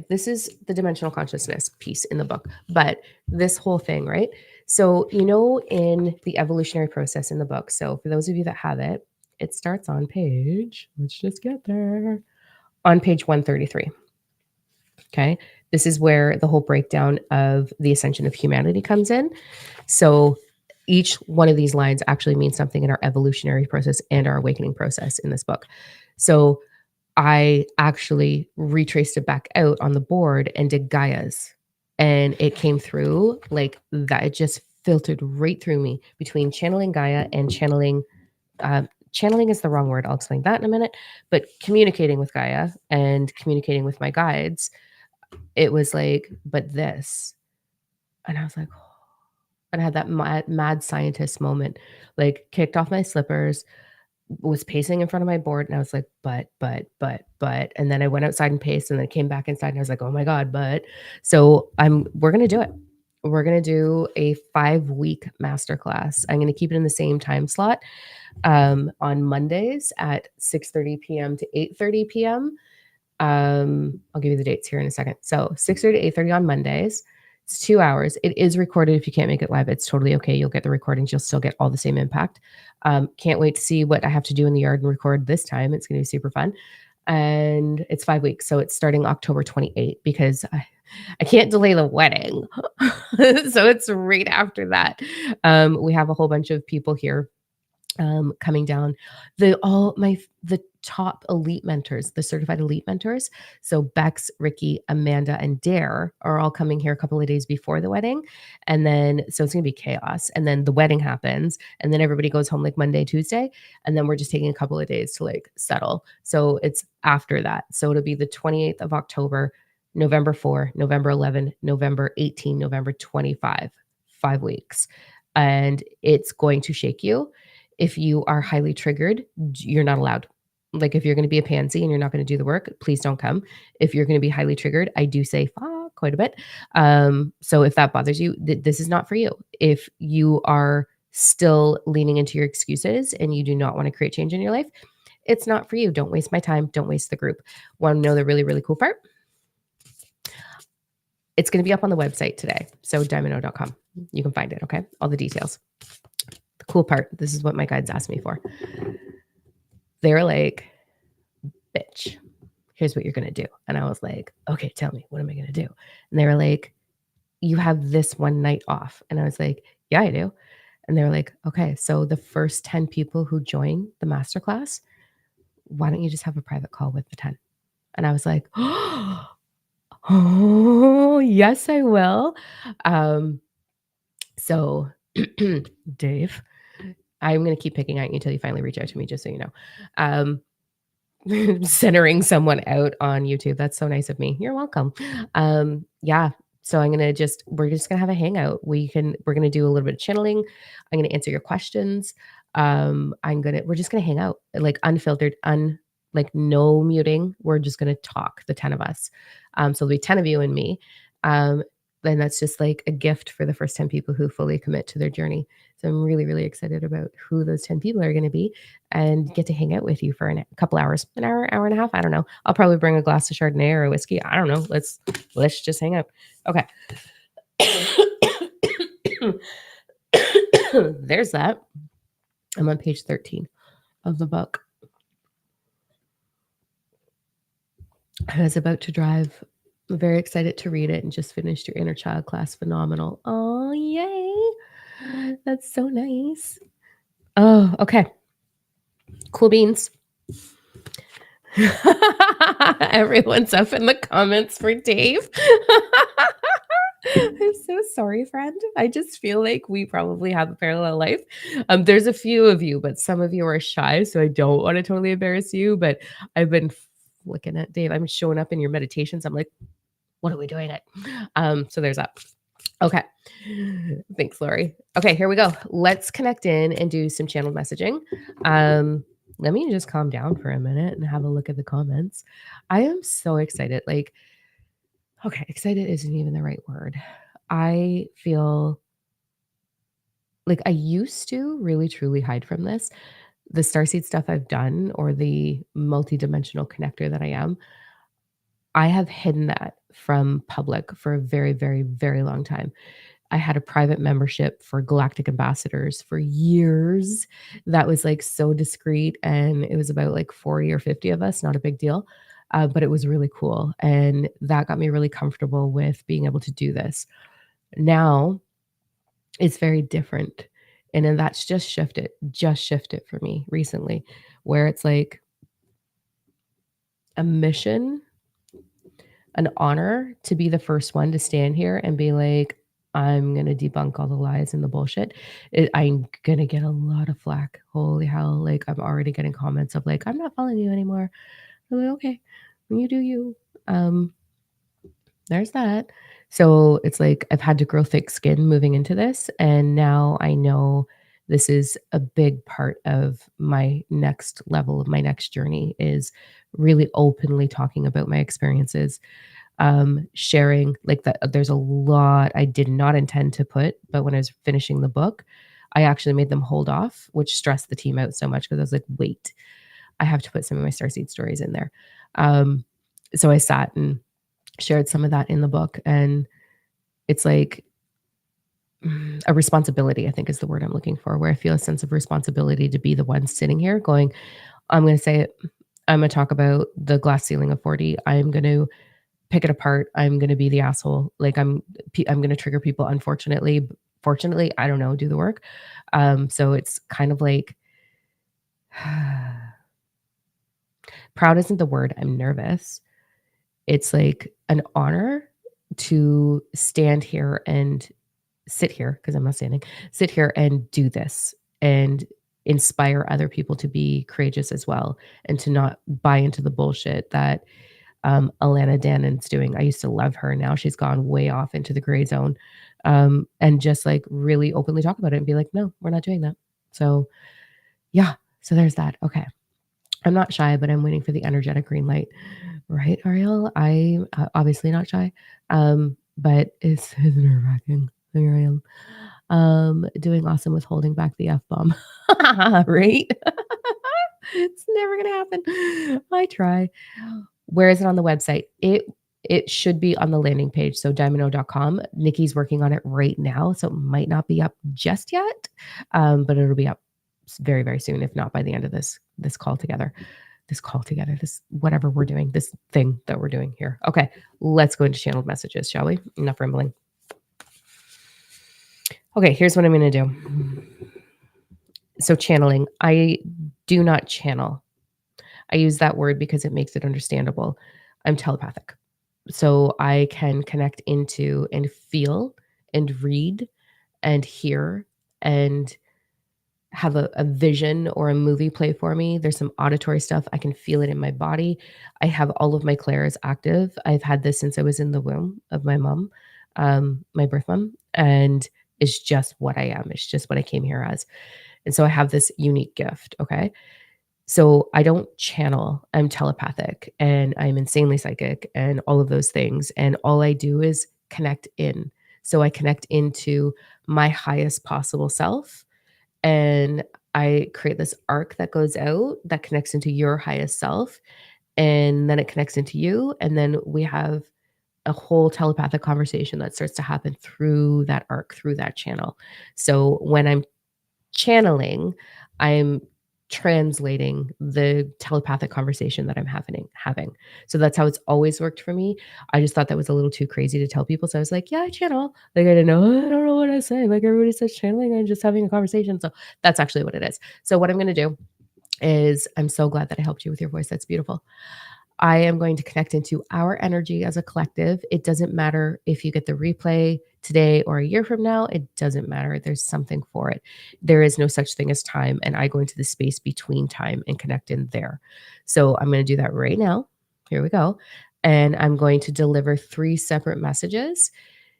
this is the dimensional consciousness piece in the book, but this whole thing, right? So, in the evolutionary process in the book, so for those of you that have it, it starts on page, let's just get there, on page 133. Okay. This is where the whole breakdown of the ascension of humanity comes in. So each one of these lines actually means something in our evolutionary process and our awakening process in this book. So I actually retraced it back out on the board and did Gaia's. And it came through like that. It just filtered right through me between channeling Gaia and channeling is the wrong word. I'll explain that in a minute. But communicating with Gaia and communicating with my guides, it was like, but this. And I was like, and I had that mad scientist moment, like kicked off my slippers, was pacing in front of my board, and I was like, but, and then I went outside and paced, and then came back inside, and I was like, oh my god, but. So we're gonna do it. We're gonna do a 5-week masterclass. I'm gonna keep it in the same time slot, on Mondays at 6:30 p.m. to 8:30 p.m. I'll give you the dates here in a second. So 6:30 to 8:30 on Mondays. It's 2 hours. It is recorded if you can't make it live. It's totally okay. You'll get the recordings. You'll still get all the same impact. Can't wait to see what I have to do in the yard and record this time. It's going to be super fun. And it's 5 weeks. So it's starting October 28th because I can't delay the wedding. So it's right after that. We have a whole bunch of people here coming down. The top elite mentors, the certified elite mentors. So Bex, Ricky, Amanda, and Dare are all coming here a couple of days before the wedding. And then so it's gonna be chaos. And then the wedding happens, and then everybody goes home like Monday, Tuesday. And then we're just taking a couple of days to like settle. So it's after that. So it'll be the 28th of October, November 4, November 11, November 18, November 25, 5 weeks. And it's going to shake you. If you are highly triggered, you're not allowed. Like, if you're gonna be a pansy and you're not gonna do the work, please don't come. If you're gonna be highly triggered, I do say fuck quite a bit. So if that bothers you, this is not for you. If you are still leaning into your excuses and you do not want to create change in your life, it's not for you. Don't waste my time. Don't waste the group. Want to know the really, really cool part? It's going to be up on the website today. So diamondo.com. You can find it. Okay. All the details. The cool part. This is what my guides asked me for. They're like, bitch, here's what you're going to do. And I was like, okay, tell me, what am I going to do? And they were like, you have this one night off. And I was like, yeah, I do. And they were like, okay, so the first 10 people who join the masterclass, why don't you just have a private call with the 10? And I was like, oh, yes, I will. So Dave, I'm going to keep picking at you until you finally reach out to me, just so you know. Centering someone out on YouTube. That's so nice of me. You're welcome. Yeah. So we're just gonna have a hangout. We're gonna do a little bit of channeling. I'm gonna answer your questions. We're just gonna hang out, like unfiltered, like no muting. We're just gonna talk, the 10 of us. So there'll be 10 of you and me. Then that's just like a gift for the first 10 people who fully commit to their journey. So I'm really, really excited about who those 10 people are going to be and get to hang out with you for a couple hours, an hour, hour and a half. I don't know. I'll probably bring a glass of Chardonnay or a whiskey. I don't know. Let's just hang out. Okay. There's that. I'm on page 13 of the book. I was about to drive. I'm very excited to read it and just finished your inner child class. Phenomenal. Oh, yay. That's so nice. Oh, okay. Cool beans. Everyone's up in the comments for Dave. I'm so sorry, friend. I just feel like we probably have a parallel life. There's a few of you, but some of you are shy, so I don't want to totally embarrass you. But I've been looking at Dave. I'm showing up in your meditations. I'm like, what are we doing it? So there's that. Okay. Thanks, Lori. Okay, here we go. Let's connect in and do some channeled messaging. Let me just calm down for a minute and have a look at the comments. I am so excited. Like, okay, excited isn't even the right word. I feel like I used to really truly hide from this. The Starseed stuff I've done, or the multidimensional connector that I am, I have hidden that from public for a very, very, very long time. I had a private membership for Galactic Ambassadors for years. That was like so discreet, and it was about like 40 or 50 of us, not a big deal. But it was really cool. And that got me really comfortable with being able to do this. Now it's very different. And then that's just shifted for me recently, where it's like a mission, an honor to be the first one to stand here and be like, I'm going to debunk all the lies and the bullshit. I'm going to get a lot of flack. Holy hell. Like, I'm already getting comments of like, I'm not following you anymore. I'm like, okay, you do you. There's that. So it's like I've had to grow thick skin moving into this. And now I know this is a big part of my next level of my next journey, is really openly talking about my experiences, sharing like that. There's a lot I did not intend to put, but when I was finishing the book, I actually made them hold off, which stressed the team out so much because I was like, wait, I have to put some of my Starseed stories in there. So I sat and shared some of that in the book, and it's like a responsibility, I think is the word I'm looking for, where I feel a sense of responsibility to be the one sitting here going, I'm going to say it. I'm going to talk about the glass ceiling of 40. I'm going to pick it apart. I'm going to be the asshole. Like I'm going to trigger people. Unfortunately, fortunately, I don't know, do the work. So it's kind of like, proud isn't the word. I'm nervous. It's like an honor to stand here and sit here, because I'm not standing, sit here and do this and inspire other people to be courageous as well, and to not buy into the bullshit that Alana Dannon's doing. I used to love her. Now she's gone way off into the gray zone. And just like really openly talk about it and be like, no, we're not doing that. So yeah, so there's that. Okay. I'm not shy, but I'm waiting for the energetic green light. Right, Ariel? I'm obviously not shy, but it's nerve-wracking. Here I am, doing awesome with holding back the F-bomb. Right? It's never gonna happen. I try. Where is it on the website? It should be on the landing page, so diamond.com. Nikki's working on it right now, so it might not be up just yet, but it'll be up very, very soon, if not by the end of this call together. This call together, this whatever we're doing, this thing that we're doing here. Okay, let's go into channeled messages, shall we? Enough rambling. Okay, here's what I'm going to do. So channeling, I do not channel. I use that word because it makes it understandable. I'm telepathic. So I can connect into and feel and read and hear and have a vision or a movie play for me. There's some auditory stuff. I can feel it in my body. I have all of my clairs active. I've had this since I was in the womb of my mom, my birth mom, and it's just what I am. It's just what I came here as. And so I have this unique gift. Okay. So I don't channel. I'm telepathic and I'm insanely psychic and all of those things. And all I do is connect in. So I connect into my highest possible self, and I create this arc that goes out that connects into your highest self, and then it connects into you, and then we have a whole telepathic conversation that starts to happen through that arc, through that channel. So when I'm channeling, I'm translating the telepathic conversation that I'm having. So that's how it's always worked for me. I just thought that was a little too crazy to tell people. So I was like, yeah, I channel. Like I didn't know, I don't know what I say. Like everybody says channeling and just having a conversation. So that's actually what it is. So what I'm going to do is I'm so glad that I helped you with your voice. That's beautiful. I am going to connect into our energy as a collective. It doesn't matter if you get the replay today or a year from now. It doesn't matter. There's something for it. There is no such thing as time. And I go into the space between time and connect in there. So I'm going to do that right now. Here we go. And I'm going to deliver 3 separate messages.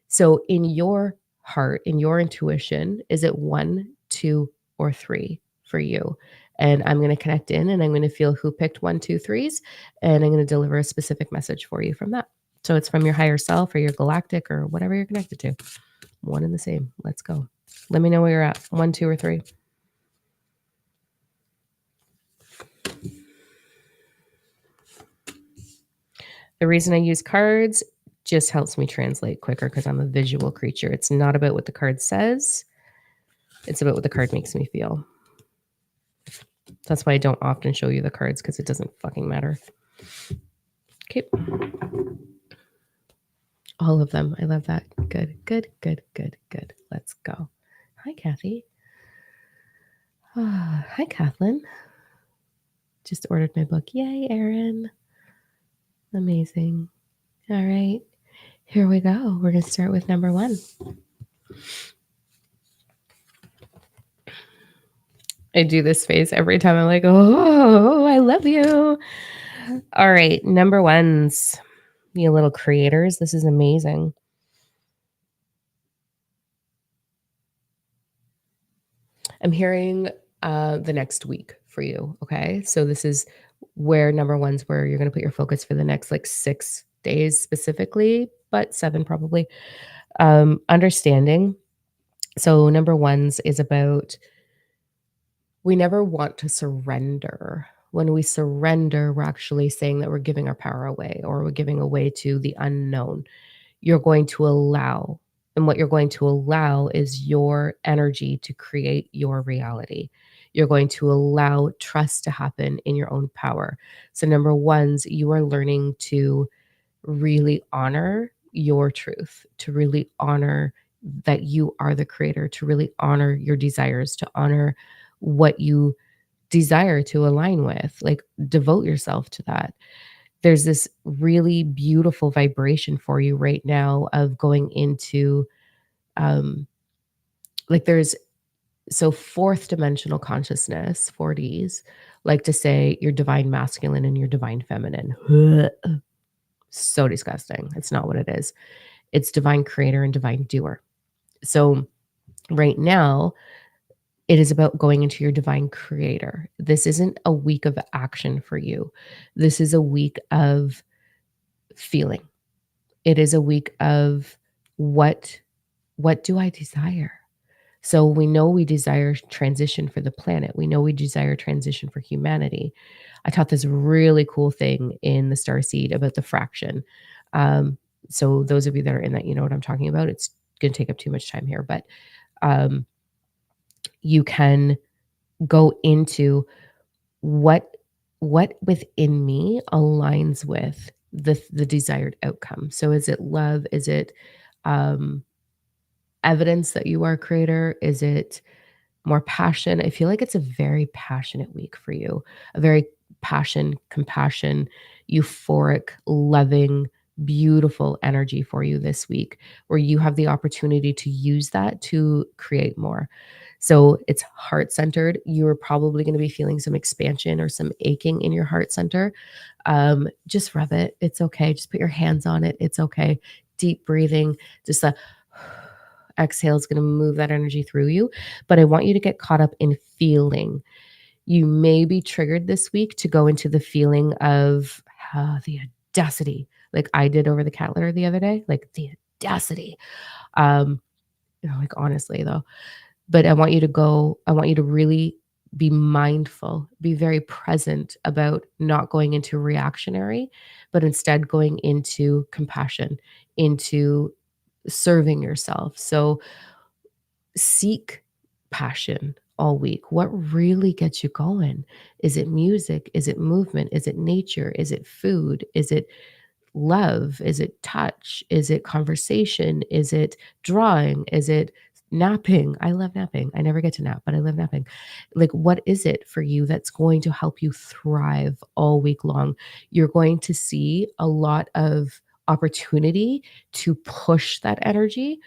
So in your heart, in your intuition, is it 1, 2, or 3 for you? And I'm going to connect in and I'm going to feel who picked 1, 2, 3s, and I'm going to deliver a specific message for you from that. So it's from your higher self or your galactic or whatever you're connected to. One and the same. Let's go. Let me know where you're at. 1, 2, or 3. The reason I use cards just helps me translate quicker because I'm a visual creature. It's not about what the card says. It's about what the card makes me feel. That's why I don't often show you the cards because it doesn't fucking matter. Okay. All of them. I love that. Good, good, good, good, good. Let's go. Hi, Kathy. Hi, Kathleen. Just ordered my book. Yay, Erin. Amazing. All right. Here we go. We're going to start with number 1. I do this face every time. I'm like, oh, I love you. All right. Number 1s, you little creators. This is amazing. I'm hearing the next week for you. Okay. So this is where number 1's where you're going to put your focus for the next like 6 days specifically, but 7 probably. Understanding. So number 1's is about we never want to surrender. When we surrender, we're actually saying that we're giving our power away or we're giving away to the unknown. You're going to allow, and what you're going to allow is your energy to create your reality. You're going to allow trust to happen in your own power. So, number 1's, you are learning to really honor your truth, to really honor that you are the creator, to really honor your desires, to honor what you desire to align with, like devote yourself to that. There's this really beautiful vibration for you right now of going into like there's so fourth dimensional consciousness, 4Ds, like to say your divine masculine and your divine feminine. So disgusting. It's not what it is. It's divine creator and divine doer. So right now, it is about going into your divine creator. This isn't a week of action for you. This is a week of feeling. It is a week of what do I desire? So we know we desire transition for the planet. We know we desire transition for humanity. I taught this really cool thing in the Starseed about the fraction. Um, so those of you that are in that, you know what I'm talking about. It's going to take up too much time here, but um, you can go into what within me aligns with the desired outcome. So is it love? Is it um, evidence that you are a creator? Is it more passion? I feel like it's a very passionate week for you, a very compassion, euphoric, loving, beautiful energy for you this week, where you have the opportunity to use that to create more. So it's heart centered. You're probably going to be feeling some expansion or some aching in your heart center. Just rub it. It's okay. Just put your hands on it. It's okay. Deep breathing, just a exhale is going to move that energy through you. But I want you to get caught up in feeling. You may be triggered this week to go into the feeling of the audacity, like I did over the cat litter the other day, like the audacity. Um, like honestly though, but I want you to really be mindful, be very present about not going into reactionary, but instead going into compassion, into serving yourself. So seek passion all week. What really gets you going? Is it music? Is it movement? Is it nature? Is it food? Is it love? Is it touch? Is it conversation? Is it drawing? Is it napping? I love napping. I never get to nap, but I love napping. Like, what is it for you that's going to help you thrive all week long? You're going to see a lot of opportunity to push that energy.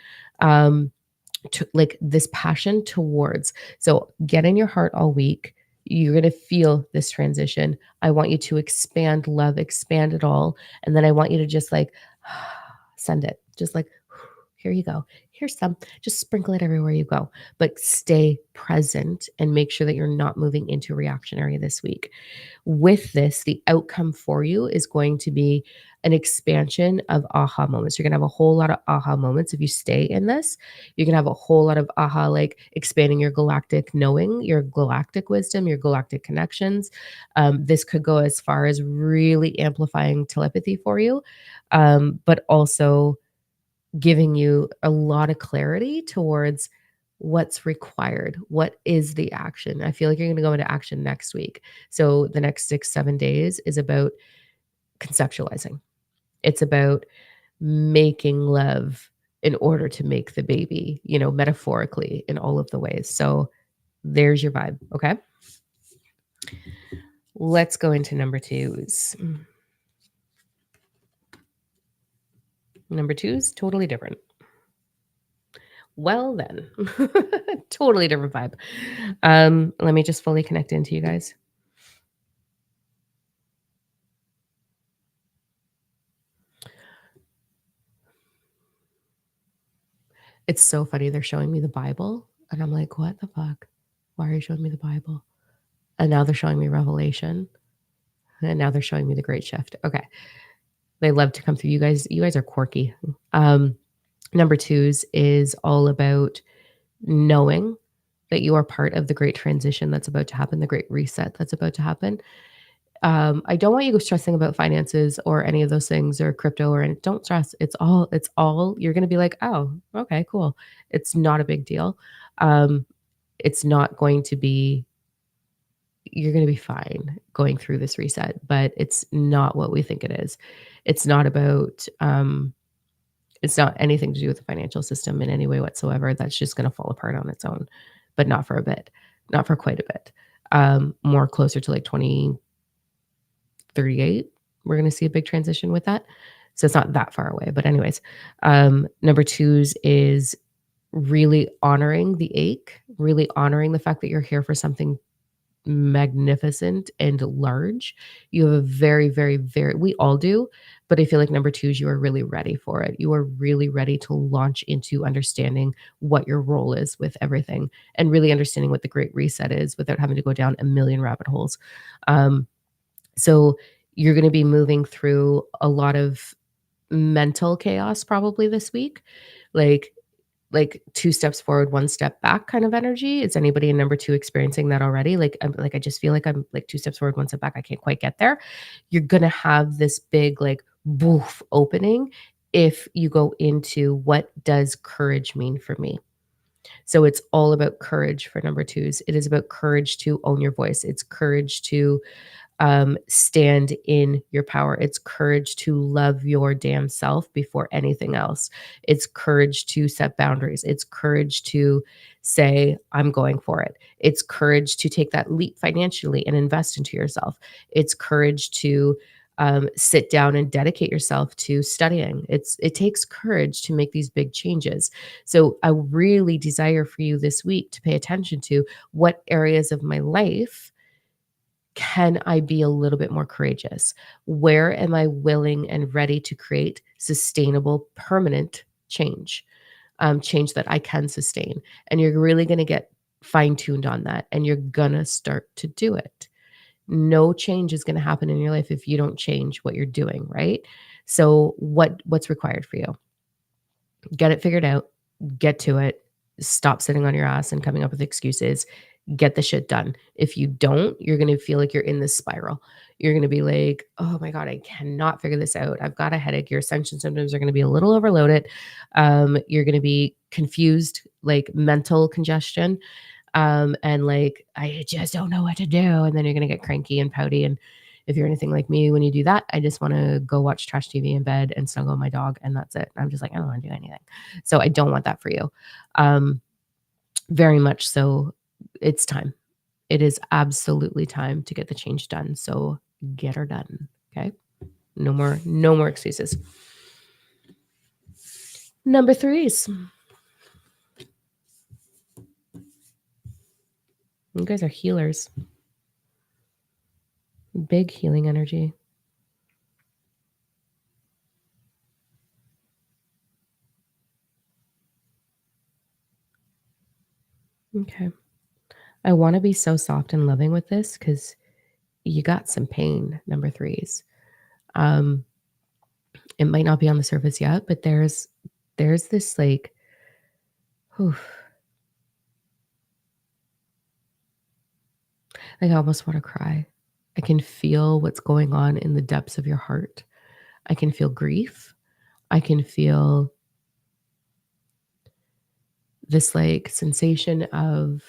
To like this passion towards. So get in your heart all week. You're going to feel this transition. I want you to expand love, expand it all. And then I want you to just like send it. Just like, here you go. Here's some. Just sprinkle it everywhere you go. But stay present and make sure that you're not moving into reactionary this week. With this, the outcome for you is going to be an expansion of aha moments. You're going to have a whole lot of aha moments if you stay in this. You're going to have a whole lot of aha, like expanding your galactic knowing, your galactic wisdom, your galactic connections. This could go as far as really amplifying telepathy for you, but also giving you a lot of clarity towards what's required. What is the action? I feel like you're going to go into action next week. So the next 6, 7 days is about conceptualizing. It's about making love in order to make the baby, metaphorically in all of the ways. So there's your vibe. Okay. Let's go into number twos. Number two is totally different. Well, then, totally different vibe. Let me just fully connect into you guys. It's so funny. They're showing me the Bible, and I'm like, what the fuck? Why are you showing me the Bible? And now they're showing me Revelation, and now they're showing me the Great Shift. Okay. They love to come through. You guys are quirky. Number twos is all about knowing that you are part of the great transition that's about to happen, the great reset that's about to happen. I don't want you stressing about finances or any of those things or crypto or any, don't stress. It's all, you're going to be like, oh, okay, cool. It's not a big deal. Um, it's not going to be, you're going to be fine going through this reset, but it's not what we think it is. It's not about, it's not anything to do with the financial system in any way whatsoever. That's just going to fall apart on its own, but not for a bit, not for quite a bit. More closer to like 2038, we're going to see a big transition with that. So it's not that far away. But anyways, number twos is really honoring the ache, really honoring the fact that you're here for something magnificent and large. You have a very, very, very, we all do, but I feel like number twos, you are really ready for it. You are really ready to launch into understanding what your role is with everything and really understanding what the great reset is without having to go down a million rabbit holes. So you're going to be moving through a lot of mental chaos probably this week. Like like 2 steps forward, 1 step back kind of energy. Is anybody in number 2 experiencing that already? I just feel like I'm like 2 steps forward, 1 step back. I can't quite get there. You're gonna have this big like boof opening if you go into what does courage mean for me? So it's all about courage for number 2s. It is about courage to own your voice. It's courage to stand in your power. It's courage to love your damn self before anything else. It's courage to set boundaries. It's courage to say, I'm going for it. It's courage to take that leap financially and invest into yourself. It's courage to sit down and dedicate yourself to studying. It takes courage to make these big changes. So I really desire for you this week to pay attention to what areas of my life can I be a little bit more courageous? Where am I willing and ready to create sustainable, permanent change? Change that I can sustain. And you're really going to get fine tuned on that and you're going to start to do it. No change is going to happen in your life if you don't change what you're doing, right? So what's required for you? Get it figured out, get to it, stop sitting on your ass and coming up with excuses, get the shit done. If you don't, you're going to feel like you're in this spiral. You're going to be like, oh my God, I cannot figure this out. I've got a headache. Your ascension symptoms are going to be a little overloaded. You're going to be confused, like mental congestion. And like, I just don't know what to do. And then you're going to get cranky and pouty. And if you're anything like me, when you do that, I just want to go watch trash TV in bed and snuggle my dog. And that's it. I'm just like, I don't want to do anything. So I don't want that for you. Um, very much so. It's time. It is absolutely time to get the change done. So get her done. Okay. No more excuses. Number 3s. You guys are healers. Big healing energy. Okay. I want to be so soft and loving with this because you got some pain, number 3s. Um, it might not be on the surface yet, but there's this like, whew, like I almost want to cry. I can feel what's going on in the depths of your heart. I can feel grief. I can feel this like sensation of,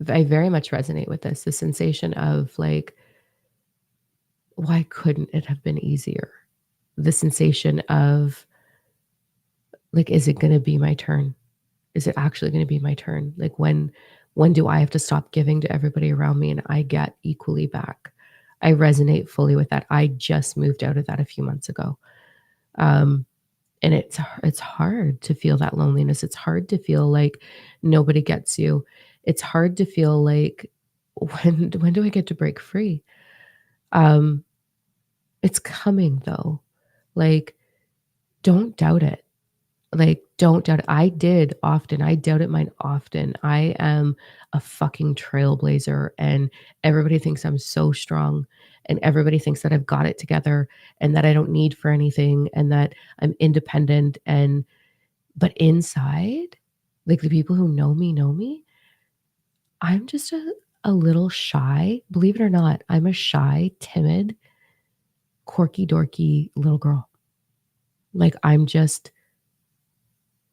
I very much resonate with this, the sensation of like, why couldn't it have been easier? The sensation of like, is it going to be my turn? Is it actually going to be my turn? Like when do I have to stop giving to everybody around me and I get equally back? I resonate fully with that. I just moved out of that a few months ago. Um, and it's hard to feel that loneliness. It's hard to feel like nobody gets you. It's hard to feel like when do I get to break free? Um, it's coming though. Like don't doubt it. Like, don't doubt it. I did often. I doubted mine often. I am a fucking trailblazer, and everybody thinks I'm so strong, and everybody thinks that I've got it together, and that I don't need for anything, and that I'm independent. And but inside, like the people who know me, I'm just a little shy. Believe it or not, I'm a shy, timid, quirky, dorky little girl. Like I'm just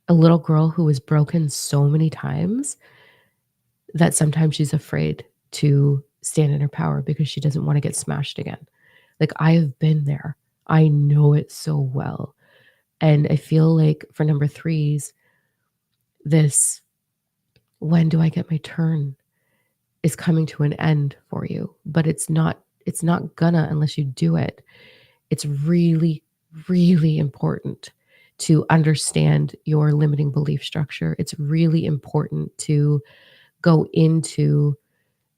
a little girl who was broken so many times that sometimes she's afraid to stand in her power because she doesn't want to get smashed again. Like I have been there. I know it so well. And I feel like for number 3s, this when do I get my turn is coming to an end for you, but it's not gonna unless you do it. It's really, really important to understand your limiting belief structure. It's really important to go into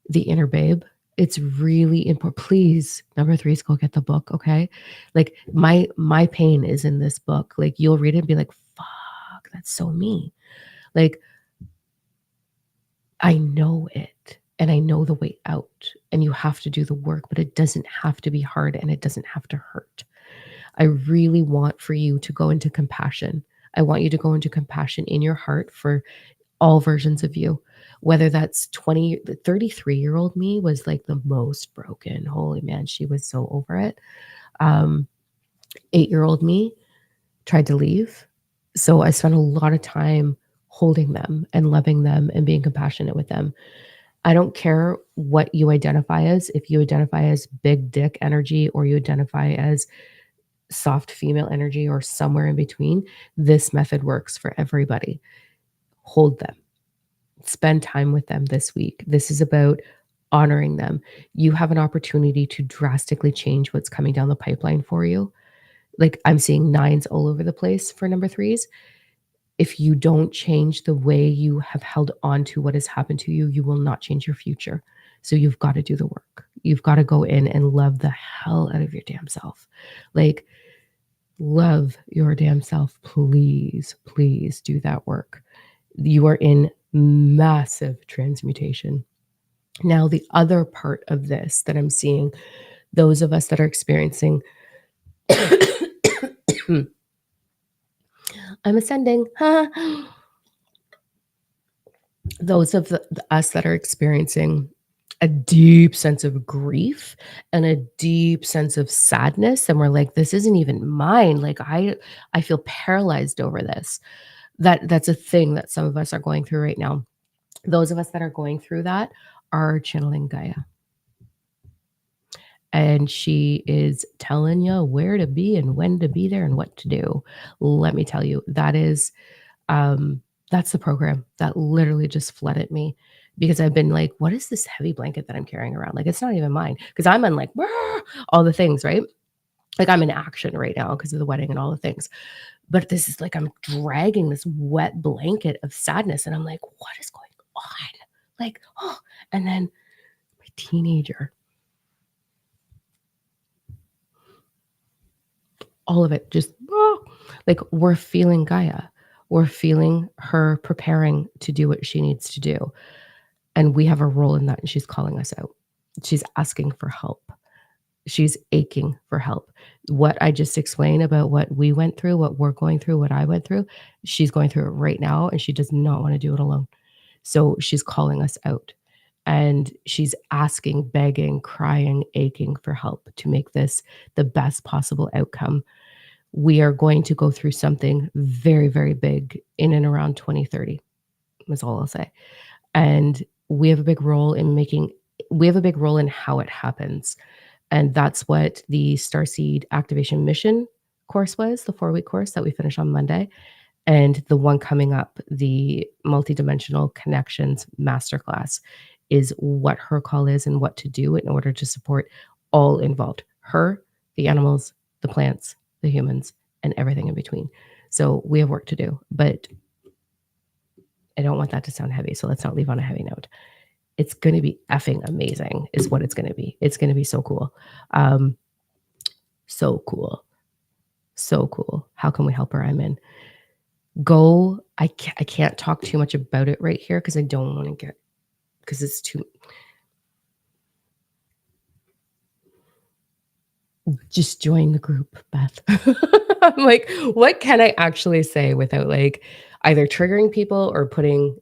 the inner babe. It's really important. Please, number 3s, go get the book, okay? Like my pain is in this book. Like you'll read it and be like, fuck, that's so me. Like I know it and I know the way out and you have to do the work, but it doesn't have to be hard and it doesn't have to hurt. I really want for you to go into compassion. I want you to go into compassion in your heart for all versions of you, whether that's 20, the 33-year-old me was like the most broken. Holy man, she was so over it. 8-year-old me tried to leave. So I spent a lot of time holding them and loving them and being compassionate with them. I don't care what you identify as, if you identify as big dick energy or you identify as soft female energy or somewhere in between, this method works for everybody. Hold them, spend time with them this week. This is about honoring them. You have an opportunity to drastically change what's coming down the pipeline for you. Like I'm seeing nines all over the place for number threes. If you don't change the way you have held on to what has happened to you, you will not change your future. So you've got to do the work. You've got to go in and love the hell out of your damn self. Like, love your damn self. Please, please do that work. You are in massive transmutation. Now, the other part of this that I'm seeing, those of us that are experiencing, I'm ascending. Those of us that are experiencing a deep sense of grief and a deep sense of sadness, and we're like, this isn't even mine. Like I feel paralyzed over this. That's a thing that some of us are going through right now. Those of us that are going through that are channeling Gaia. And she is telling you where to be and when to be there and what to do. Let me tell you, that's the program that literally just flooded me because I've been like, what is this heavy blanket that I'm carrying around? Like, it's not even mine because I'm on like all the things, right? Like I'm in action right now because of the wedding and all the things. But this is like I'm dragging this wet blanket of sadness. And I'm like, what is going on? Like, oh, and then my teenager, all of it just like we're feeling Gaia. We're feeling her preparing to do what she needs to do. And we have a role in that. And she's calling us out. She's asking for help. She's aching for help. What I just explained about what we went through, what we're going through, what I went through, she's going through it right now. And she does not want to do it alone. So she's calling us out. And she's asking, begging, crying, aching for help to make this the best possible outcome. We are going to go through something very, very big in and around 2030. That's all I'll say. And we have a big role in how it happens. And that's what the Starseed Activation Mission course was, the 4-week course that we finished on Monday. And the one coming up, the Multidimensional Connections Masterclass, is what her call is and what to do in order to support all involved. Her, the animals, the plants, the humans, and everything in between. So we have work to do, but I don't want that to sound heavy. So let's not leave on a heavy note. It's going to be effing amazing is what it's going to be. It's going to be so cool. So cool. So cool. How can we help her? I'm in. Go. I can't talk too much about it right here because I don't want to because it's too. Just join the group, Beth. I'm like, what can I actually say without like either triggering people or putting,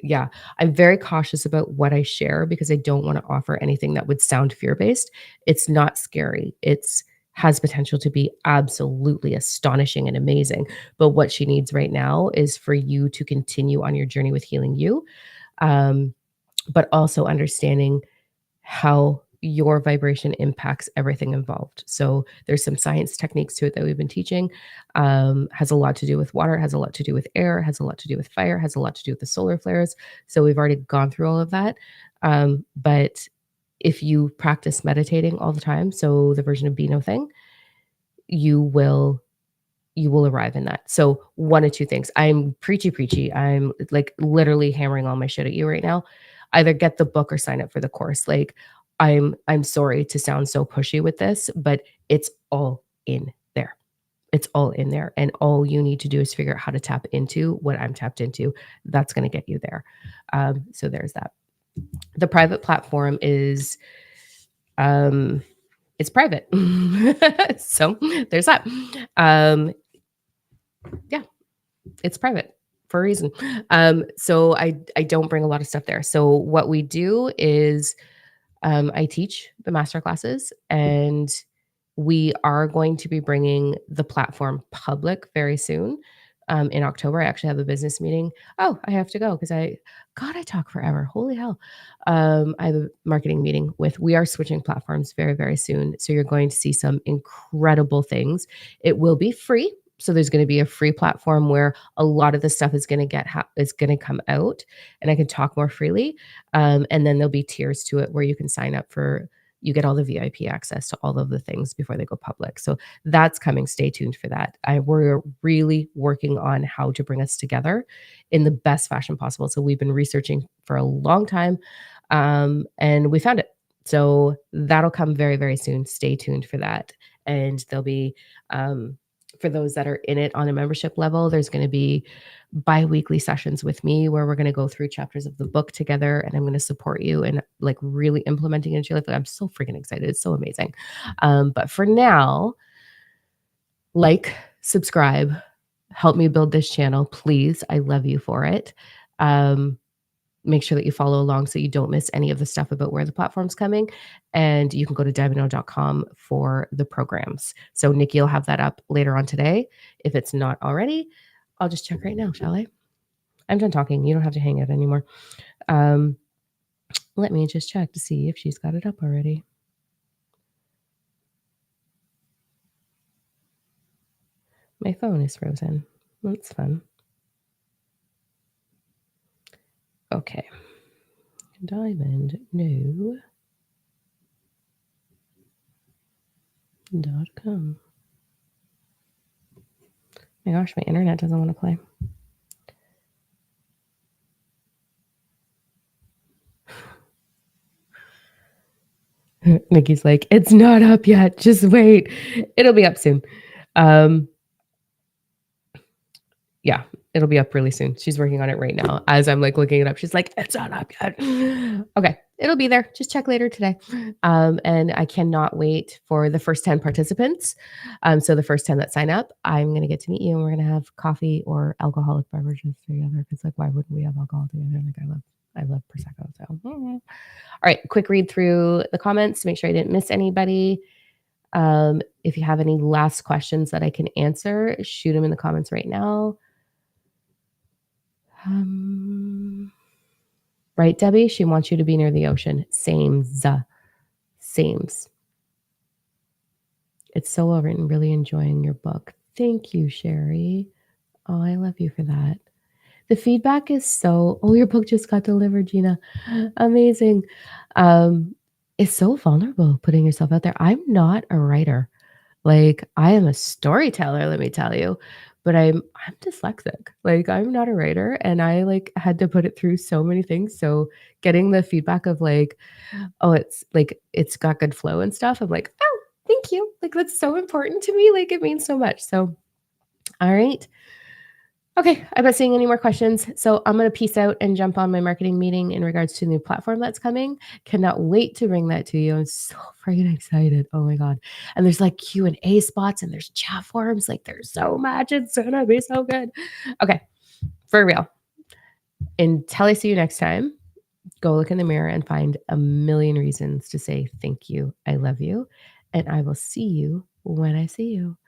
yeah, I'm very cautious about what I share because I don't want to offer anything that would sound fear-based. It's not scary. It's has potential to be absolutely astonishing and amazing. But what she needs right now is for you to continue on your journey with healing you, but also understanding how your vibration impacts everything involved. So there's some science techniques to it that we've been teaching. Has a lot to do with water, has a lot to do with air, has a lot to do with fire, has a lot to do with the solar flares. So we've already gone through all of that. But if you practice meditating all the time, so the version of be no thing, you will arrive in that. So one of two things. I'm preachy. I'm like literally hammering all my shit at you right now. Either get the book or sign up for the course. Like I'm sorry to sound so pushy with this, but it's all in there. It's all in there. And all you need to do is figure out how to tap into what I'm tapped into. That's going to get you there. So there's that. The private platform is it's private. So there's that. Um, yeah, it's private for a reason. So I don't bring a lot of stuff there. So what we do is I teach the master classes, and we are going to be bringing the platform public very soon. In October, I actually have a business meeting. Oh, I have to go because God, I talk forever. Holy hell. I have a marketing meeting with, we are switching platforms very, very soon. So you're going to see some incredible things. It will be free. So there's going to be a free platform where a lot of the stuff is going to is going to come out, and I can talk more freely. And then there'll be tiers to it where you can sign up for, you get all the VIP access to all of the things before they go public. So that's coming. Stay tuned for that. We're really working on how to bring us together in the best fashion possible. So we've been researching for a long time, and we found it. So that'll come very, very soon. Stay tuned for that. And there'll be, for those that are in it on a membership level, there's going to be bi-weekly sessions with me where we're going to go through chapters of the book together, and I'm going to support you in like really implementing it into your life. Like, I'm so freaking excited. It's so amazing. But for now, like, subscribe, help me build this channel, please. I love you for it. Make sure that you follow along so you don't miss any of the stuff about where the platform's coming. And you can go to diamondno.com for the programs. So Nikki will have that up later on today. If it's not already, I'll just check right now, shall I? I'm done talking. You don't have to hang out anymore. Let me just check to see if she's got it up already. My phone is frozen. That's fun. Okay. diamondno.com. My gosh, my internet doesn't want to play. Nikki's like, it's not up yet. Just wait. It'll be up soon. Yeah, it'll be up really soon. She's working on it right now. As I'm like looking it up, she's like, it's not up yet. Okay, it'll be there. Just check later today. And I cannot wait for the first 10 participants. So the first 10 that sign up, I'm going to get to meet you, and we're going to have coffee or alcoholic beverages together. Because like, why wouldn't we have alcohol together? Like, I love Prosecco. So, all right, quick read through the comments to make sure I didn't miss anybody. If you have any last questions that I can answer, shoot them in the comments right now. Right, Debbie? She wants you to be near the ocean. Sames. It's so well written. Really enjoying your book. Thank you, Sherry. Oh, I love you for that. The feedback is so, oh, your book just got delivered, Gina. Amazing. It's so vulnerable putting yourself out there. I'm not a writer. Like, I am a storyteller, let me tell you, but I'm dyslexic. Like, I'm not a writer, and I like had to put it through so many things. So getting the feedback of like, oh, it's like it's got good flow and stuff. I'm like, oh, thank you. Like, that's so important to me. Like, it means so much. So, all right. Okay, I'm not seeing any more questions. So I'm going to peace out and jump on my marketing meeting in regards to the new platform that's coming. Cannot wait to bring that to you. I'm so freaking excited. Oh my God. And there's like Q&A spots, and there's chat forums. Like, there's so much. It's going to be so good. Okay, for real. Until I see you next time, go look in the mirror and find a million reasons to say thank you. I love you. And I will see you when I see you.